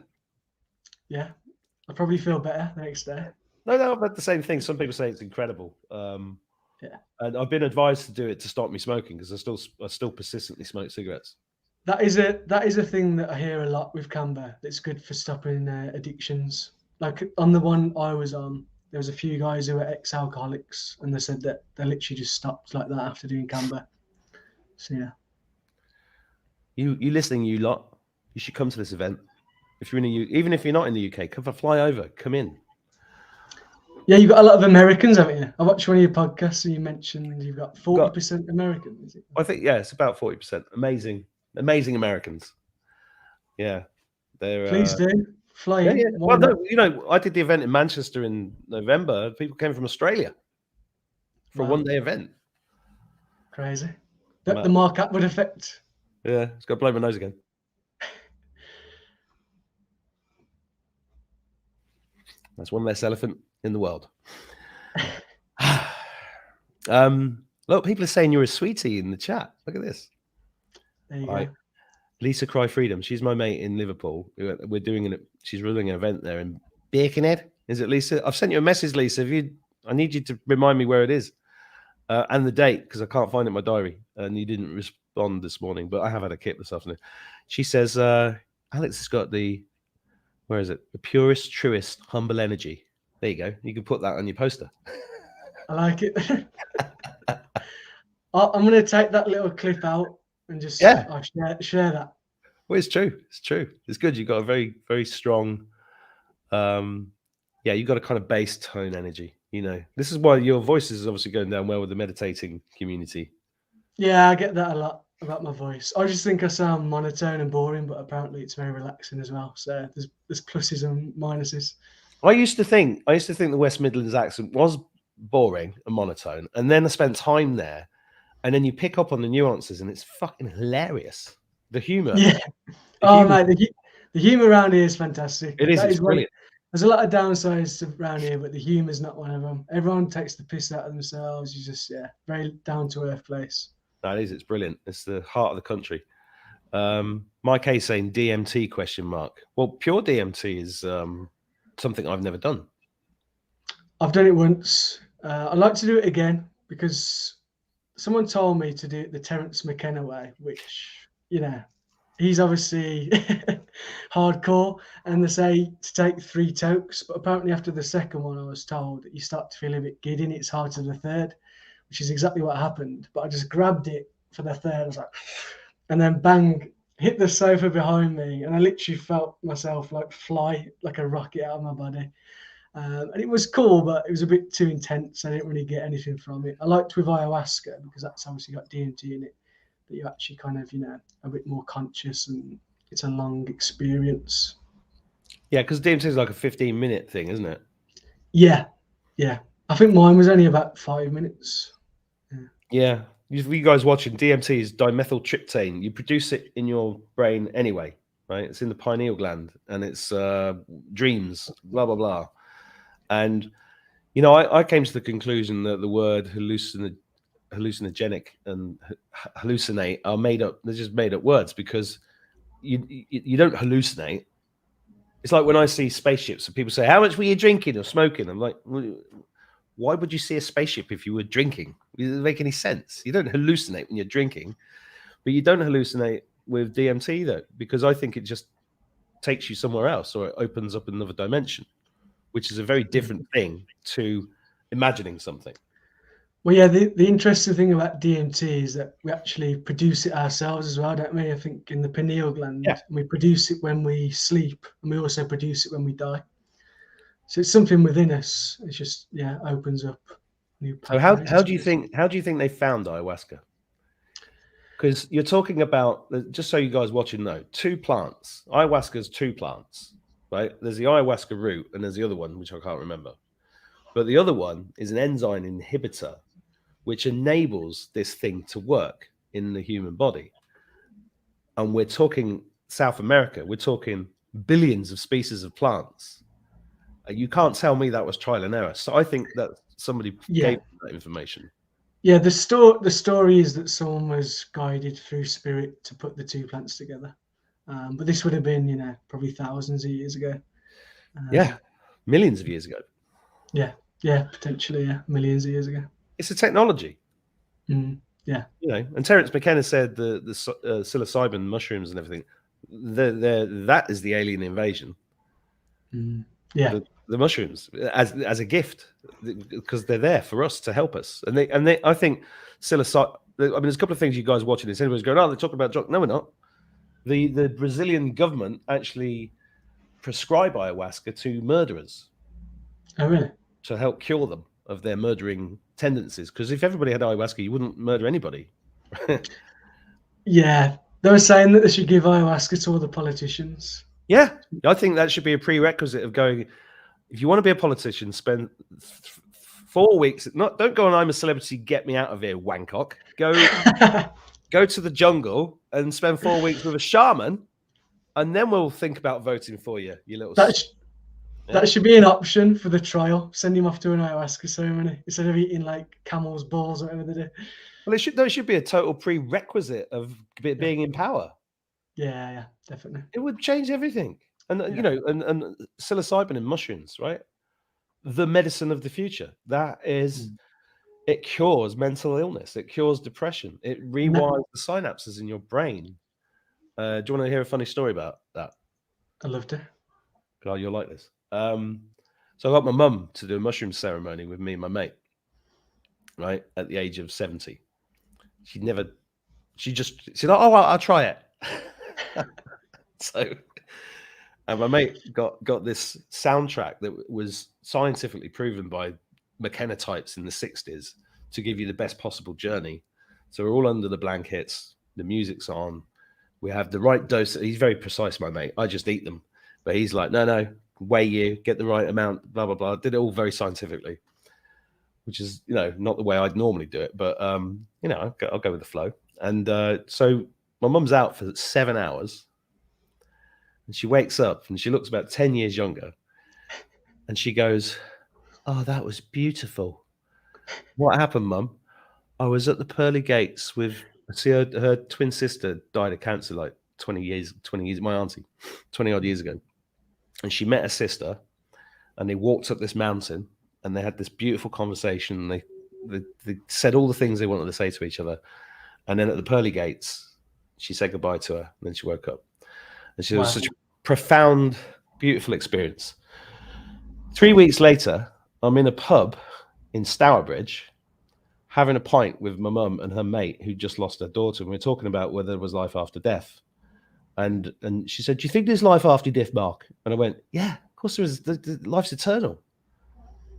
Yeah, I probably feel better the next day. No, but the same thing. Some people say it's incredible. Yeah, and I've been advised to do it to stop me smoking because I still persistently smoke cigarettes. That is a thing that I hear a lot with Camber. That's good for stopping addictions. Like on the one I was on, there was a few guys who were ex-alcoholics, and they said that they literally just stopped like that after doing Camber. So yeah. You listening, you lot, you should come to this event. If you're even if you're not in the UK, fly over, come in. Yeah, you've got a lot of Americans, haven't you? I watched one of your podcasts and you mentioned you've got 40% American, is it? I think, yeah, it's about 40%. Amazing Americans. Yeah. Please do. Fly in. Yeah. Well, no, I did the event in Manchester in November. People came from Australia for a one-day event. Crazy. The Mark Atwood effect. Yeah, it's got to blow my nose again. That's one less elephant in the world. Look, people are saying you're a sweetie in the chat. Look at this. There you go. Lisa Cry Freedom. She's my mate in Liverpool. We're doing she's running an event there in Birkenhead. Is it, Lisa? I've sent you a message, Lisa. I need you to remind me where it is and the date, because I can't find it in my diary. And you didn't respond this morning, but I have had a kip this afternoon. She says, Alex has got where is it? The purest, truest, humble energy. There you go. You can put that on your poster. I like it. I'm going to take that little clip out and just share that. Well, it's true. It's true. It's good. You've got a very, very strong, you've got a kind of bass tone energy. You know, this is why your voice is obviously going down well with the meditating community. Yeah, I get that a lot about my voice. I just think I sound monotone and boring, but apparently it's very relaxing as well. So there's pluses and minuses. I used to think the West Midlands accent was boring and monotone, and then I spent time there, and then you pick up on the nuances, and it's fucking hilarious. The humor. Yeah. Mate, the humor around here is fantastic. It is. It's brilliant. There's a lot of downsides around here, but the humor is not one of them. Everyone takes the piss out of themselves. You just, very down to earth place. That is. It's brilliant. It's the heart of the country. Mike A saying DMT ? Well, pure DMT is something I've never done. I've done it once. I'd like to do it again because someone told me to do it the Terence McKenna way, which, he's obviously hardcore, and they say to take 3 tokes, but apparently after the second one I was told that you start to feel a bit giddy and it's hard to the third, which is exactly what happened. But I just grabbed it for the third, I was like, and then bang, hit the sofa behind me, and I literally felt myself like fly like a rocket out of my body. And it was cool, but it was a bit too intense. I didn't really get anything from it. I liked with ayahuasca because that's obviously got DMT in it, but you actually kind of, a bit more conscious, and it's a long experience. Yeah, because DMT is like a 15-minute thing, isn't it? Yeah. I think mine was only about 5 minutes. Yeah. You guys watching, DMT is dimethyltryptamine. You produce it in your brain anyway, right? It's in the pineal gland, and it's dreams, blah, blah, blah. And, I came to the conclusion that the word hallucinogenic and hallucinate are made up. They're just made up words, because you don't hallucinate. It's like when I see spaceships and people say, how much were you drinking or smoking? I'm like, why would you see a spaceship if you were drinking? It doesn't make any sense. You don't hallucinate when you're drinking, but you don't hallucinate with DMT though, because I think it just takes you somewhere else, or it opens up another dimension, which is a very different thing to imagining something. Well, yeah, the interesting thing about DMT is that we actually produce it ourselves as well, don't we? I think in the pineal gland, and we produce it when we sleep, and we also produce it when we die. So it's something within us. It's just, opens up new pathways. So how do you think they found ayahuasca? Because you're talking about, just so you guys watching know, 2 plants. Ayahuasca's 2 plants, right? There's the ayahuasca root, and there's the other one, which I can't remember. But the other one is an enzyme inhibitor, which enables this thing to work in the human body. And we're talking South America. We're talking billions of species of plants. You can't tell me that was trial and error. So I think that somebody gave that information. Yeah, the story is that someone was guided through spirit to put the 2 plants together. But this would have been, probably thousands of years ago. Millions of years ago. Yeah, potentially, millions of years ago. It's a technology. Yeah. And Terence McKenna said the psilocybin mushrooms and everything, that is the alien invasion. Yeah. The mushrooms as a gift, because they're there for us to help us. And they I think psilocybin, there's a couple of things you guys watching this. Everyone's going, they're talking about drugs. No, we're not. The Brazilian government actually prescribe ayahuasca to murderers. Oh, really? To help cure them of their murdering tendencies. Because if everybody had ayahuasca, you wouldn't murder anybody. Yeah. They were saying that they should give ayahuasca to all the politicians. Yeah. I think that should be a prerequisite of going, if you want to be a politician, spend 4 weeks. Don't go on I'm a Celebrity, get me out of here, wancock. Go to the jungle and spend 4 weeks with a shaman, and then we'll think about voting for you, you little... That should be an option for the trial. Send him off to an ayahuasca ceremony instead of eating like camel's balls or whatever they do. Well, there should be a total prerequisite of being in power. Yeah, definitely. It would change everything. And you Yeah. know, and psilocybin and mushrooms, right? The medicine of the future. That is, Mm. it cures mental illness. It cures depression. It No, rewires the synapses in your brain. Do you want to hear a funny story about that? I loved it. God, you'll like this. So I got my mum to do a mushroom ceremony with me and my mate, right? At the age of 70. She just said, "Oh, I'll try it." So, and my mate got this soundtrack that was scientifically proven by McKenna types in the 60s to give you the best possible journey. So we're all under the blankets, the music's on, we have the right dose. He's very precise, my mate. I just eat them. But he's like, no, weigh you, get the right amount, blah, blah, blah. Did it all very scientifically, which is, not the way I'd normally do it. But, I'll go with the flow. And so my mum's out for 7 hours. And she wakes up and she looks about 10 years younger. And she goes, "Oh, that was beautiful. What happened, Mum? I was at the pearly gates with, see, her twin sister died of cancer like 20 years, my auntie, 20 odd years ago. And she met her sister and they walked up this mountain and they had this beautiful conversation. They said all the things they wanted to say to each other. And then at the pearly gates, she said goodbye to her. And then she woke up. And she was such a profound, beautiful experience. 3 weeks later, I'm in a pub in Stourbridge having a pint with my mum and her mate who just lost her daughter. And we were talking about whether there was life after death. And she said, "Do you think there's life after death, Mark?" And I went, "Yeah, of course there is. Life's eternal."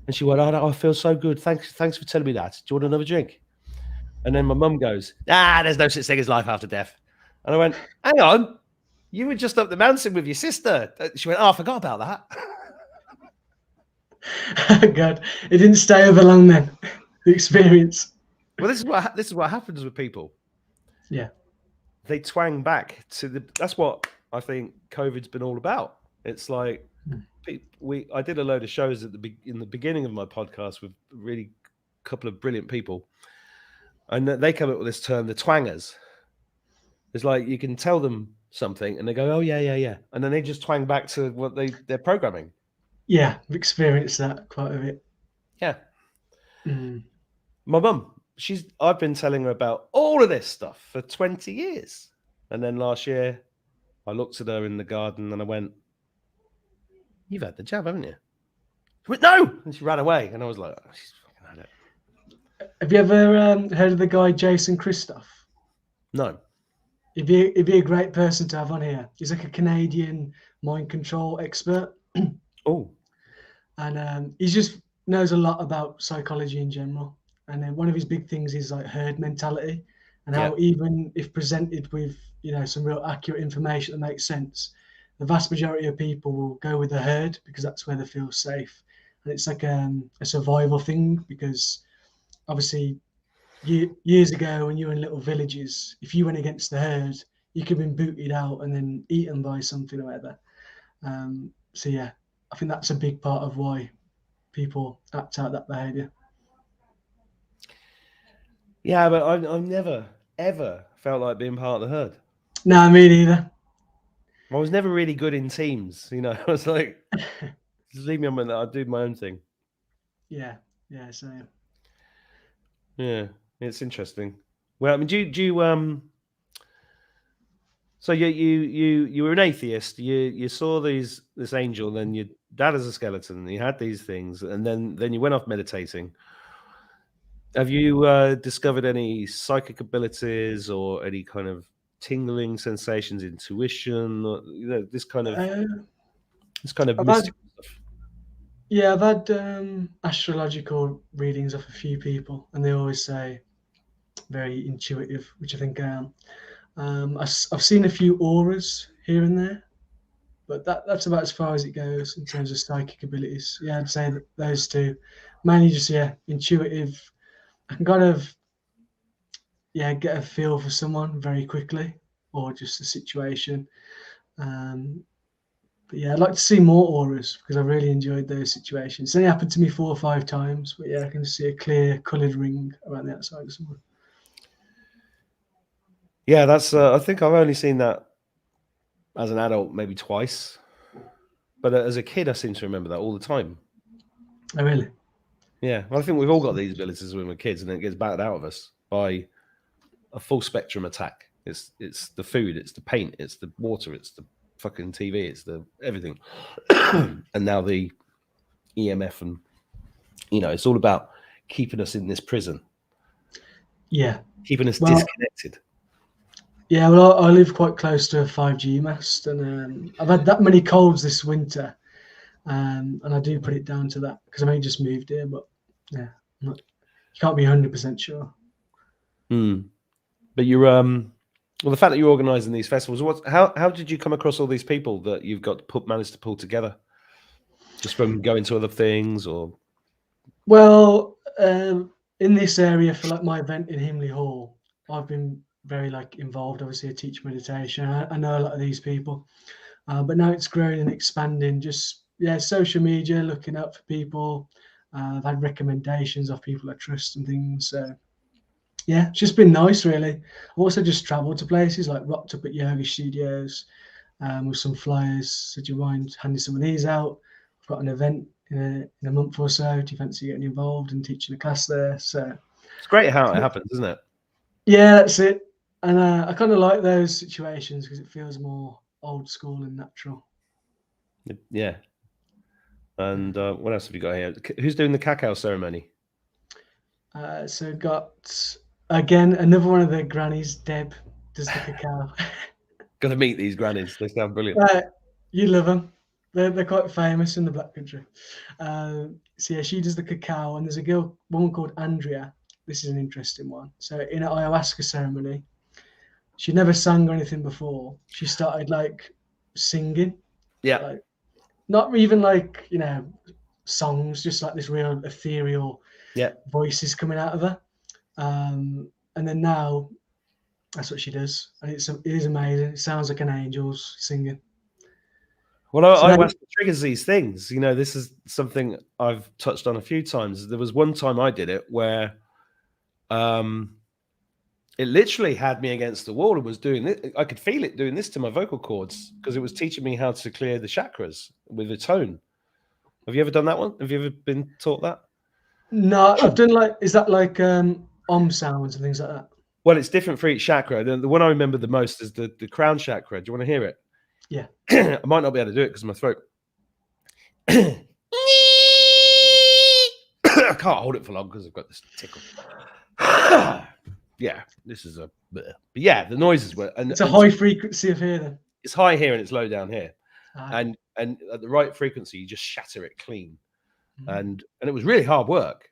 And she went, "I feel so good. Thanks for telling me that. Do you want another drink?" And then my mum goes, "There's no such thing as life after death." And I went, "Hang on, you were just up the mountain with your sister." She went, "Oh, I forgot about that. God, it didn't stay over long then. The experience. Well, this is what happens with people. Yeah. They twang back to that's what I think COVID's been all about. It's like I did a load of shows in the beginning of my podcast with really couple of brilliant people, and they come up with this term, the twangers. It's like you can tell them something and they go, "Oh yeah," and then they just twang back to what they're programming. Yeah, I've experienced that quite a bit. Yeah. Mm. My mum, I've been telling her about all of this stuff for 20 years. And then last year, I looked at her in the garden and I went, "You've had the jab, haven't you?" She went, "No!" And she ran away. And I was like, "Oh, she's fucking had it." Have you ever heard of the guy Jason Christoph? No. He'd be a great person to have on here. He's like a Canadian mind control expert. Oh. And he just knows a lot about psychology in general. And then one of his big things is like herd mentality, and how even if presented with some real accurate information that makes sense, the vast majority of people will go with the herd because that's where they feel safe. And it's like a survival thing, because obviously years ago when you were in little villages, if you went against the herd, you could have been booted out and then eaten by something or whatever. So yeah, I think that's a big part of why people act out that behavior. Yeah, but I've never, ever felt like being part of the herd. No, me neither. I was never really good in teams. I was like, just leave me on I'll do my own thing. Yeah, same. Yeah, it's interesting. Well, I mean, do you so you were an atheist. You saw this angel, and then your dad as a skeleton, and you had these things, and then you went off meditating. Have you discovered any psychic abilities or any kind of tingling sensations, intuition, or, this kind of mystical stuff? Yeah, I've had astrological readings of a few people, and they always say very intuitive, which I think I am. I've seen a few auras here and there, but that's about as far as it goes in terms of psychic abilities. Yeah, I'd say that those two, mainly just intuitive. I can kind of get a feel for someone very quickly, or just a situation. But yeah, I'd like to see more auras because I really enjoyed those situations. It's only happened to me 4 or 5 times, but yeah, I can see a clear coloured ring around the outside of someone. Yeah, that's. I think I've only seen that As an adult, maybe twice. But as a kid, I seem to remember that all the time. Oh, really? Yeah, well, I think we've all got these abilities when we're kids, and it gets battered out of us by a full spectrum attack. It's the food, it's the paint, it's the water, it's the fucking TV, it's the everything, and now the EMF, and it's all about keeping us in this prison, Yeah. keeping us Well, disconnected. Yeah, well, I live quite close to a 5G mast, and I've had that many colds this winter, and I do put it down to that because I only just moved here. But yeah, you can't be 100% sure. But you're well, the fact that you're organising these festivals, how did you come across all these people that you've got managed to pull together? Just from going to other things, or? Well, in this area for like my event in Himley Hall, I've been very involved. Obviously, I teach meditation. I know a lot of these people, but now it's growing and expanding. Just social media, looking out for people. I've had recommendations of people I trust and things. So yeah, it's just been nice, really. I've also just travelled to places, like rocked up at yoga studios with some flyers. So do you mind handing some of these out? I've got an event in a month or so. Do you fancy getting involved and teaching a class there? So it's great how it happens, isn't it? Yeah, that's it. And I kind of like those situations because it feels more old school and natural. Yeah. And what else have you got here? Who's doing the cacao ceremony? So got, again, another one of the grannies, Deb, does the cacao. Got to meet these grannies. They sound brilliant. You love them. They're quite famous in the Black Country. So yeah, she does the cacao, and there's a woman called Andrea. This is an interesting one. So in an ayahuasca ceremony, she'd never sang or anything before. She started singing. Yeah. Not even songs, just like this real ethereal voices coming out of her. And then now that's what she does. And it is amazing. It sounds like an angel's singing. Well, ayahuasca triggers these things. This is something I've touched on a few times. There was one time I did it where it literally had me against the wall and was doing it. I could feel it doing this to my vocal cords because it was teaching me how to clear the chakras with a tone. Have you ever done that one? Have you ever been taught that? No, I've done is that sounds and things like that? Well, it's different for each chakra. The one I remember the most is the crown chakra. Do you want to hear it? Yeah. I might not be able to do it because of my throat. I can't hold it for long because I've got this tickle. Yeah, this is but yeah, the noises were. And it's a high frequency of here then. It's high here and it's low down here. And at the right frequency, you just shatter it clean. And it was really hard work.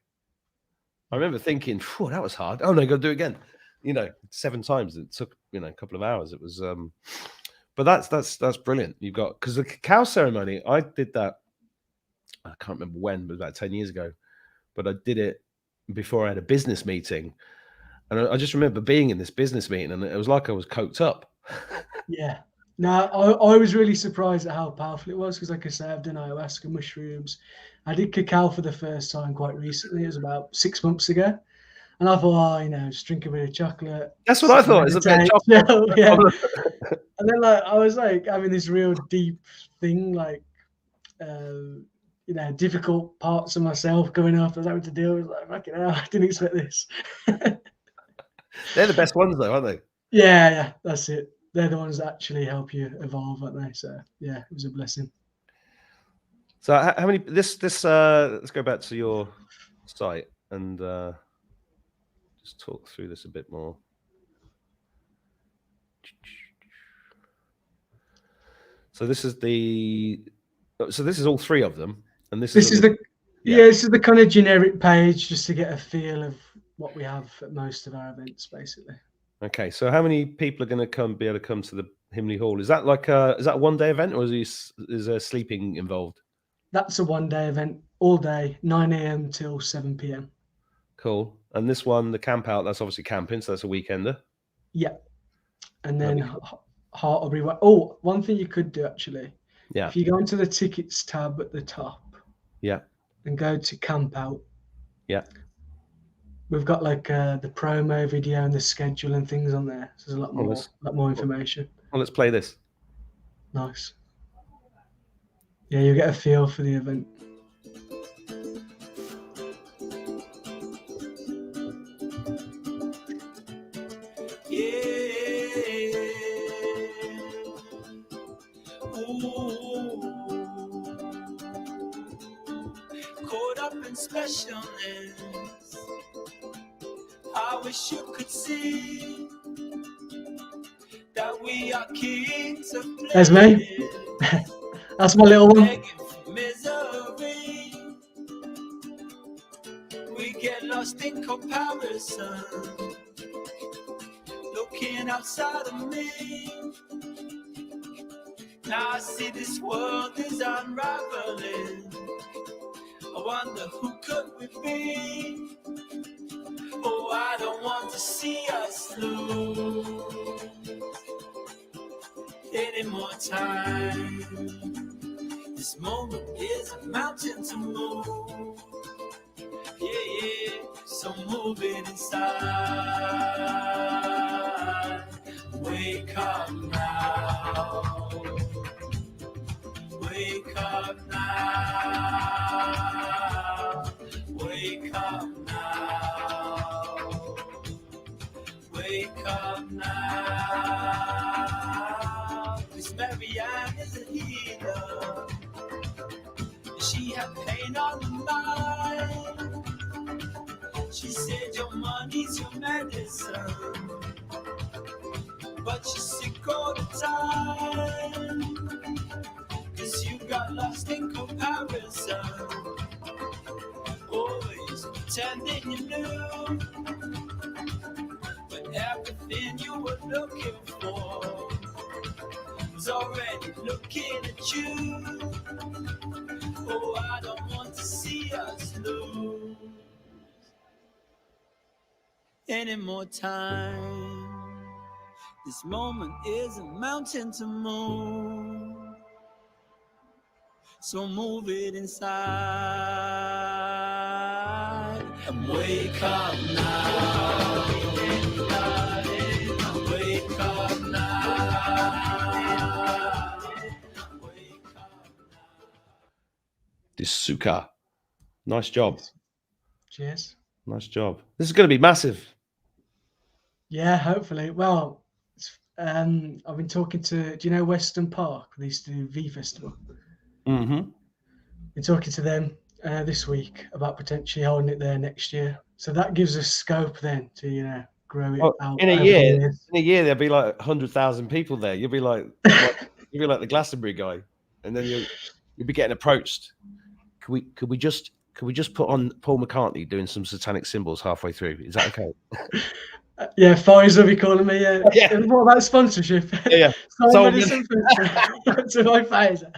I remember thinking, that was hard. Oh no, got to do it again. 7 times. It took a couple of hours. It was but that's brilliant. You've got, because the cacao ceremony, I did that, I can't remember when, but about 10 years ago. But I did it before I had a business meeting. And I just remember being in this business meeting and it was like I was coked up. Yeah. No, I was really surprised at how powerful it was because, like I said, I've done ayahuasca, mushrooms. I did cacao for the first time quite recently. It was about 6 months ago. And I thought, just drink a bit of chocolate. That's what I thought. It's a bit of chocolate. Yeah. And then I was having this real deep thing, difficult parts of myself going up. I was having to deal with fucking hell, I didn't expect this. They're the best ones though, aren't they? Yeah, that's it. They're the ones that actually help you evolve, aren't they? So yeah, it was a blessing. So how many this let's go back to your site and just talk through this a bit more. So this is all 3 of them, and this is the kind of generic page just to get a feel of what we have at most of our events, basically. Okay, so how many people are going to be able to come to the Himley Hall? Is that a one-day event, or is there sleeping involved? That's a one-day event, all day, 9 a.m. till 7 p.m. Cool. And this one, the camp out, that's obviously camping, so that's a weekender. Yeah. And then Heart will be. Oh, one thing you could do actually. Yeah. If you go into the tickets tab at the top. Yeah. And go to camp out. Yeah. We've got the promo video and the schedule and things on there. So there's a lot more information. Well, let's play this. Nice. Yeah, you get a feel for the event. Caught up in specialness. I wish you could see that we are kings of There's me. playing, That's my little one. begging for misery. We get lost in comparison, looking outside of me. Now I see this world is unraveling. I wonder who could we be? Oh, I don't want to see us lose any more time. This moment is a mountain to move. Yeah, yeah, so move it inside. Wake up now. Wake up now. Wake up now. Wake up now. Miss Marianne is a healer. She had pain on the mind. She said your money's your medicine, but you're sick all the time. 'Cause you got lost in comparison, always pretending you knew, but everything you were looking for was already looking at you. Oh, I don't want to see us lose any more time. This moment is a mountain to move, so move it inside and wake up now. Wake up now. Wake up now. Disuka. Nice job. Cheers. Nice job. This is going to be massive. Yeah, hopefully. Well, I've been talking to, do you know Western Park? They used to do V Festival. Mm-hmm. Been talking to them this week about potentially holding it there next year. So that gives us scope then to, grow it out. In a over the year, years. there'll be like 100,000 people there. You'll be like the Glastonbury guy, and then you'll be getting approached. Could we just put on Paul McCartney doing some satanic symbols halfway through? Is that okay? Yeah, Pfizer will be calling me. Yeah. Yeah. And what about sponsorship? Yeah. Soul medicine to my Pfizer.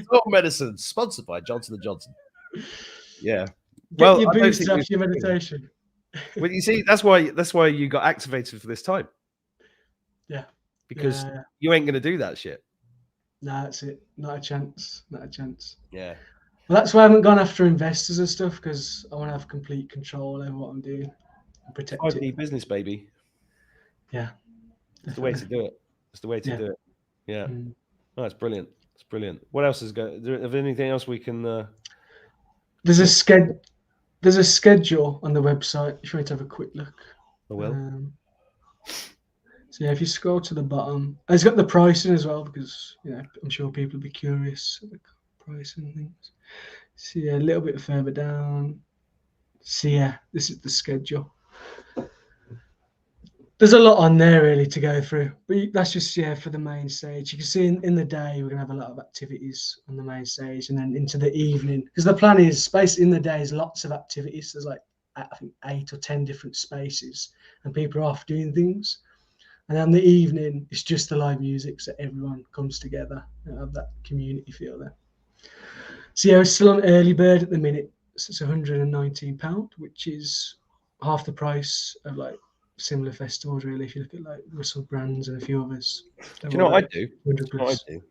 Soul medicine sponsored by Johnson & Johnson. Yeah. Get your I don't boots think after your meditation. Well, you see, that's why you got activated for this time. Yeah. Because Yeah. you ain't gonna do that shit. Nah, that's it. Not a chance. Not a chance. Yeah. Well, that's why I haven't gone after investors and stuff, because I want to have complete control over what I'm doing and protect 5D it. business, baby. Yeah. It's the way to do it. It's the way to do it. Yeah. Mm. Oh, that's brilliant. It's brilliant. What else is going? Is there anything else we can? There's a schedule on the website. If you want to have a quick look. I will. So yeah, if you scroll to the bottom, and it's got the pricing as well, because I'm sure people will be curious at the pricing and things. So yeah, a little bit further down. So yeah, this is the schedule. There's a lot on there really to go through, but that's just for the main stage. You can see in the day we're gonna have a lot of activities on the main stage, and then into the evening, because the plan is space in the day is lots of activities. There's like I think 8 or 10 different spaces, and people are off doing things. And then the evening, it's just the live music, so everyone comes together and have that community feel there. So yeah, we're still on early bird at the minute. So it's £119, which is half the price of like similar festivals, really. If you look at like Russell Brands and a few others. Do you know what I do? 100 You know what plus. I do?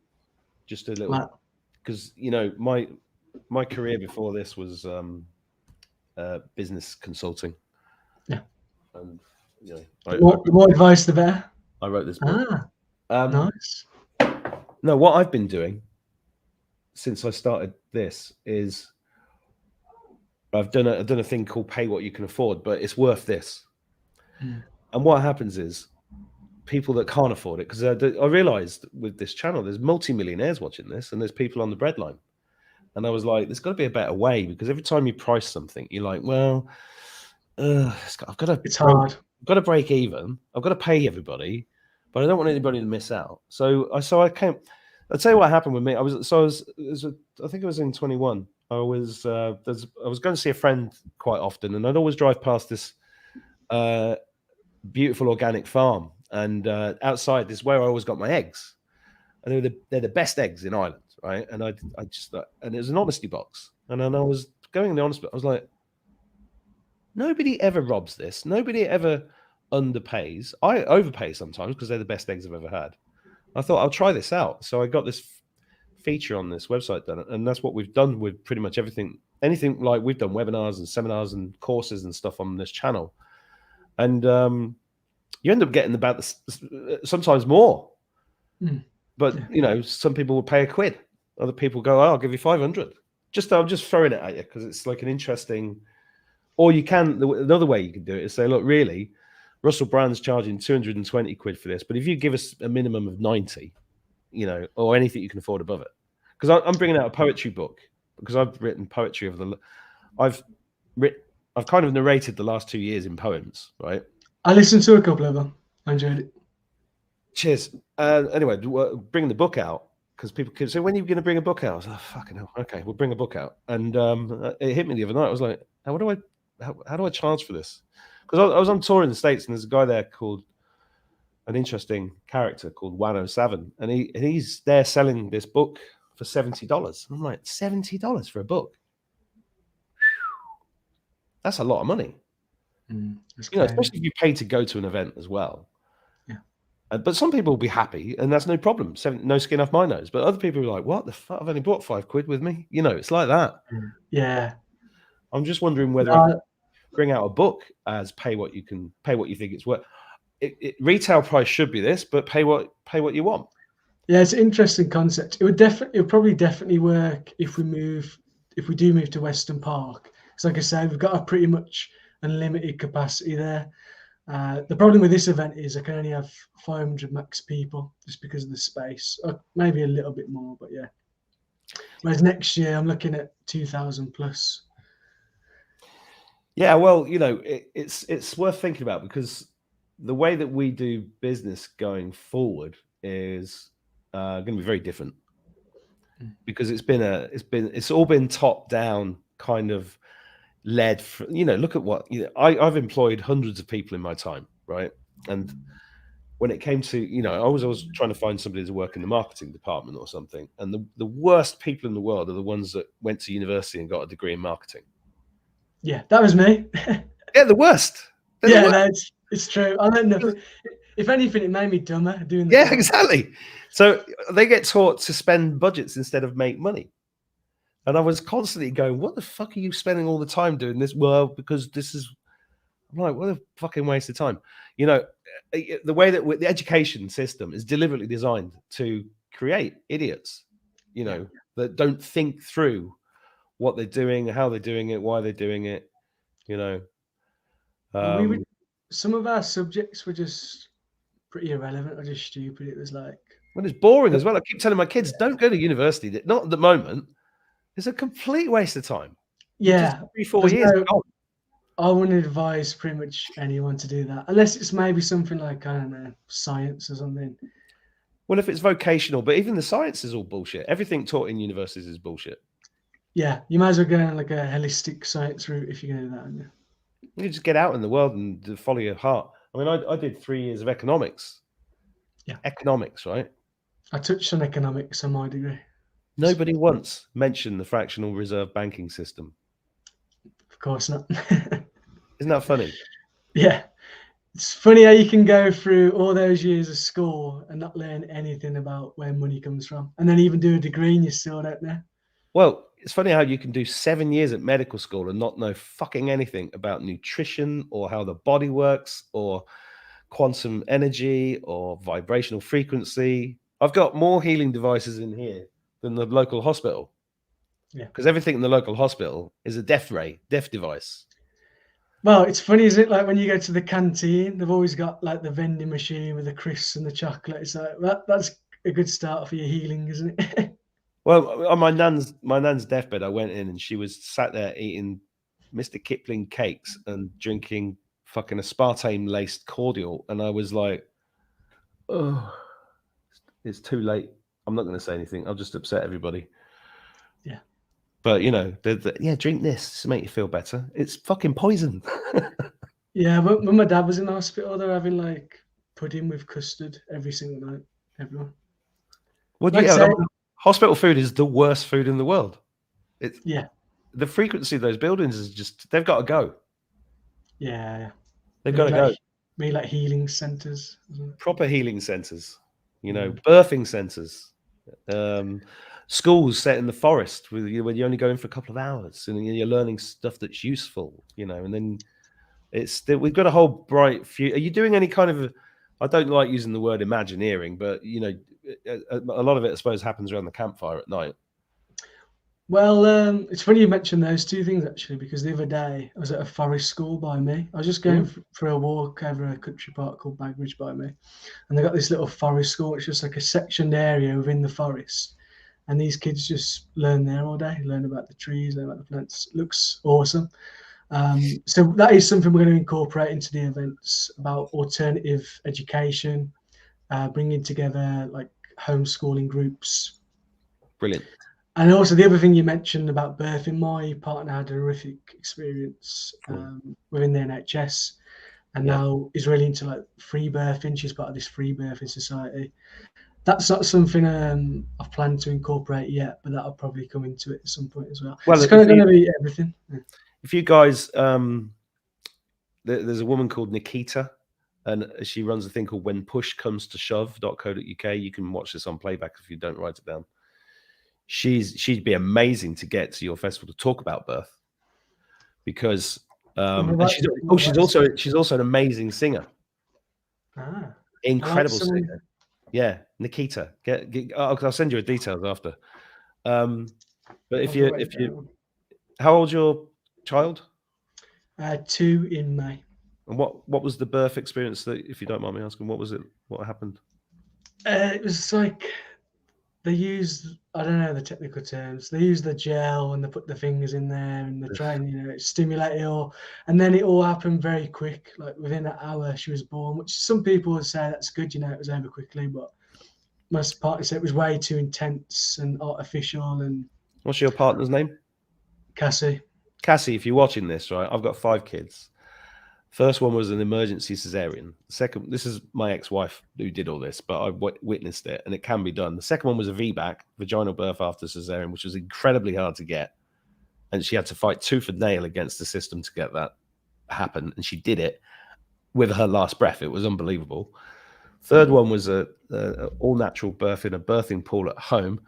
Just a little, because my career before this was business consulting. Yeah. And The more advice, the better. I wrote this book. Nice. No, what I've been doing since I started this is I've done a thing called pay what you can afford, but it's worth this. Mm. And what happens is people that can't afford it, because I realized with this channel, there's multi-millionaires watching this, and there's people on the breadline. And I was like, there's got to be a better way, because every time you price something, you're like, well, I've got to. It's hard. I've got to break even. I've got to pay everybody, but I don't want anybody to miss out. So I came. I'll tell you what happened with me. I think it was in 21. I was going to see a friend quite often, and I'd always drive past this beautiful organic farm, and outside this is where I always got my eggs, and they're the best eggs in Ireland, right? And I just and it was an honesty box, and then I was going in the honesty box. I was like, nobody ever robs this. Nobody ever underpays. I overpay sometimes because they're the best eggs I've ever had. I thought I'll try this out. So I got this feature on this website done, and that's what we've done with pretty much everything. Anything like we've done webinars and seminars and courses and stuff on this channel. And you end up getting about sometimes more. But, some people will pay £1. Other people go, I'll give you 500. I'm just throwing it at you because it's like an interesting... Or you can, another way you can do it is say, look, really, Russell Brand's charging 220 quid for this, but if you give us a minimum of 90, or anything you can afford above it. Because I'm bringing out a poetry book, because I've written poetry I've kind of narrated the last 2 years in poems, right? I listened to a couple of them. I enjoyed it. Cheers. Anyway, bring the book out, because people could say, when are you going to bring a book out? I was like, fucking hell. Okay, we'll bring a book out. And it hit me the other night. I was like, how do I charge for this? Because I was on tour in the States, and there's a guy there an interesting character called Wano Savin, and he's there selling this book for $70. I'm like, $70 for a book? That's a lot of money. Especially if you pay to go to an event as well. Yeah. But some people will be happy, and that's no problem. No skin off my nose. But other people are like, what the fuck? I've only bought £5 with me. It's like that. Yeah. I'm just wondering whether I bring out a book as pay what you think it's worth. Retail price should be this, but pay what you want. Yeah, it's an interesting concept. It would probably definitely work if we do move to Weston Park. Because like I said, we've got a pretty much unlimited capacity there. The problem with this event is I can only have 500 max people just because of the space, or maybe a little bit more, but yeah. Whereas next year I'm looking at 2,000 plus. Yeah, well, it's worth thinking about, because the way that we do business going forward is going to be very different, because it's all been top down, kind of led. Look at what I've employed hundreds of people in my time, right? And when it came to I was trying to find somebody to work in the marketing department or something, and the worst people in the world are the ones that went to university and got a degree in marketing. Yeah, that was me. Yeah, the worst. No, it's true. I don't know. If anything, it made me dumber doing that. Yeah, exactly. So they get taught to spend budgets instead of make money. And I was constantly going, what the fuck are you spending all the time doing this? Well, because I'm like, what a fucking waste of time. The way that the education system is deliberately designed to create idiots, that don't think through what they're doing, how they're doing it, why they're doing it, some of our subjects were just pretty irrelevant or just stupid. It was like... Well, it's boring as well. I keep telling my kids, don't go to university. Not at the moment. It's a complete waste of time. Yeah. Just 3-4 years. I wouldn't advise pretty much anyone to do that, unless it's maybe something like, I don't know, science or something. Well, if it's vocational, but even the science is all bullshit. Everything taught in universities is bullshit. Yeah, you might as well go on like a holistic science route if you're going to do that. Aren't you? You just get out in the world and follow your heart. I mean, I did 3 years of economics. Yeah. Economics, right? I touched on economics on my degree. Nobody once mentioned the fractional reserve banking system. Of course not. Isn't that funny? Yeah. It's funny how you can go through all those years of school and not learn anything about where money comes from. And then even do a degree and you still don't know. Well, it's funny how you can do 7 years at medical school and not know fucking anything about nutrition or how the body works or quantum energy or vibrational frequency. I've got more healing devices in here than the local hospital. Yeah. Because everything in the local hospital is a death device. Well, it's funny, isn't it? Like when you go to the canteen, they've always got like the vending machine with the crisps and the chocolate. It's like that's a good start for your healing, isn't it? Well, on my nan's deathbed, I went in and she was sat there eating Mr. Kipling cakes and drinking fucking aspartame laced cordial, and I was like, oh, it's too late. I'm not going to say anything. I'll just upset everybody. Yeah. But you know, yeah, drink this to make you feel better. It's fucking poison. Yeah, but when my dad was in the hospital, they're having like pudding with custard every single night. Everyone. What do Like you I say, hospital food is the worst food in the world. It's yeah, the frequency of those buildings is just, they've got to go. yeah. They've got to go. Maybe like healing centres. Proper healing centres, you know, birthing centres, schools set in the forest where you only go in for a couple of hours and you're learning stuff that's useful, you know, and then we've got a whole bright future. Are you doing any kind of, I don't like using the word imagineering, but you know, a lot of it, I suppose, happens around the campfire at night. Well, it's funny you mentioned those two things actually, because the other day I was at a forest school by me. I was just going for a walk over a country park called Bagridge by me, and they got this little forest school. It's just like a sectioned area within the forest, and these kids just learn there all day, learn about the trees, learn about the plants. It looks awesome. So that is something we're going to incorporate into the events about alternative education, bringing together like homeschooling groups. Brilliant. And also the other thing you mentioned about birthing, my partner had a horrific experience within the NHS, and now is really into like free birthing. She's part of this free birthing society. That's not something I've planned to incorporate yet, but that'll probably come into it at some point as well. It's kind of going to be everything. Yeah. If you guys, there's a woman called Nikita, and she runs a thing called whenpushcomestosshove.co.uk. You can watch this on playback if you don't write it down. She'd be amazing to get to your festival to talk about birth, because she's also an amazing singer. Incredible singer. Yeah, Nikita. I'll send you her details after. But if you how old's your child? 2 in May. And what was the birth experience that, if you don't mind me asking, what was it? What happened? It was like they used, I don't know the technical terms, they use the gel and they put the fingers in there and they try and, stimulate it all. And then it all happened very quick, like within an hour she was born, which some people would say that's good, it was over quickly, but most partners said it was way too intense and artificial. And what's your partner's name? Cassie, if you're watching this, right, I've got 5 kids. First one was an emergency cesarean. Second, this is my ex-wife who did all this, but I witnessed it, and it can be done. The second one was a VBAC, vaginal birth after cesarean, which was incredibly hard to get, and she had to fight tooth and nail against the system to get that happen, and she did it with her last breath. It was unbelievable. Third one was a all-natural birth in a birthing pool at home,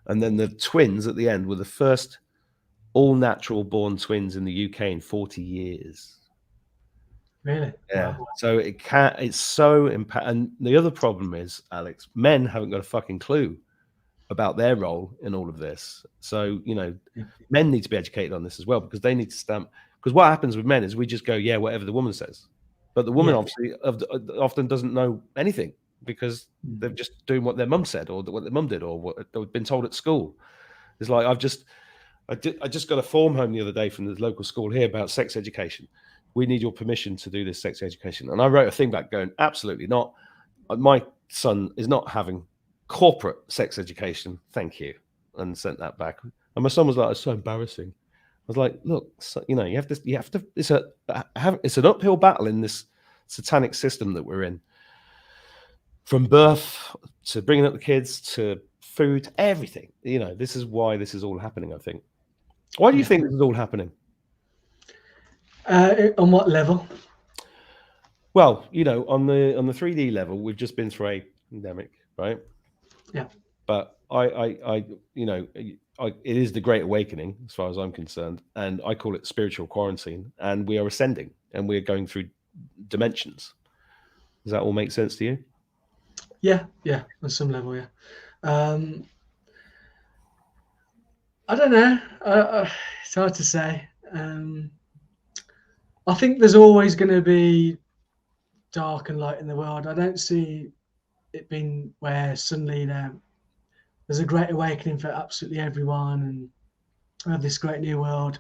and then the twins at the end were the first all-natural born twins in the UK in 40 years. Really? Yeah. Wow. So it's so impact. And the other problem is, Alex, men haven't got a fucking clue about their role in all of this. So, men need to be educated on this as well, because they need to stamp. Because what happens with men is we just go, yeah, whatever the woman says. But the woman obviously often doesn't know anything, because they're just doing what their mum said, or what their mum did, or what they've been told at school. It's like I just got a form home the other day from the local school here about sex education. We need your permission to do this sex education. And I wrote a thing back going, absolutely not. My son is not having corporate sex education. Thank you. And sent that back. And my son was like, it's so embarrassing. I was like, look, you have to, it's an uphill battle in this satanic system that we're in. From birth to bringing up the kids to food, everything. This is why this is all happening, I think. Why do you think this is all happening? On what level? Well, on the 3D level, we've just been through a pandemic, right? Yeah. But it is the Great Awakening, as far as I'm concerned, and I call it spiritual quarantine. And we are ascending, and we are going through dimensions. Does that all make sense to you? Yeah, on some level, yeah. I don't know. It's hard to say. I think there's always going to be dark and light in the world. I don't see it being where suddenly there's a great awakening for absolutely everyone, and we have this great new world.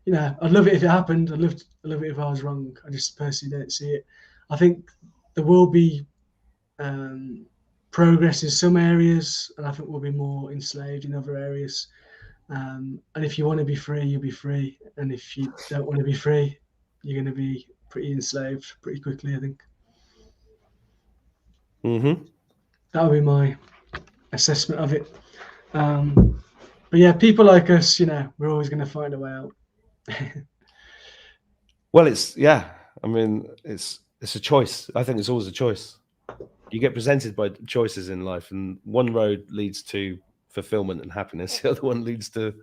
I'd love it if it happened. I'd love it if I was wrong. I just personally don't see it. I think there will be progress in some areas, and I think we'll be more enslaved in other areas. And if you want to be free, you'll be free. And if you don't want to be free, you're going to be pretty enslaved pretty quickly, I think. Mm-hmm. That would be my assessment of it. But yeah, people like us, we're always going to find a way out. Well, it's a choice. I think it's always a choice. You get presented by choices in life, and one road leads to fulfillment and happiness. The other one leads to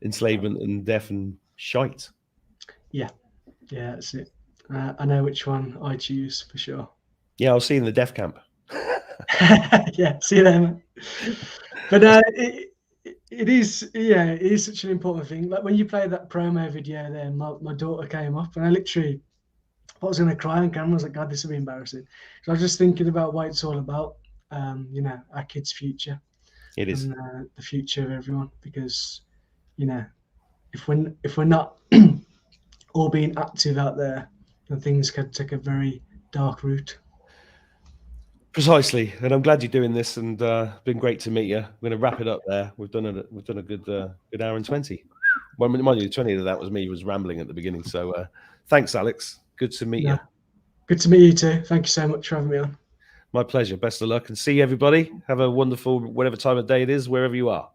enslavement and death and shite. Yeah, that's it. I know which one I choose for sure. Yeah, I'll see you in the death camp. Yeah, see you there, man. But it is such an important thing. Like when you play that promo video there, my daughter came up and I was going to cry on camera. I was like, God, this will be embarrassing. So I was just thinking about what it's all about, our kids' future. It is. And the future of everyone, because, if we're not all being active out there, then things could take a very dark route. Precisely, and I'm glad you're doing this, and been great to meet you. We're going to wrap it up there. We've done a good hour and 20. Well, mind you, 20 of that was me rambling at the beginning. So thanks, Alex. Good to meet you. Good to meet you too. Thank you so much for having me on. My pleasure. Best of luck, and see everybody. Have a wonderful whatever time of day it is, wherever you are.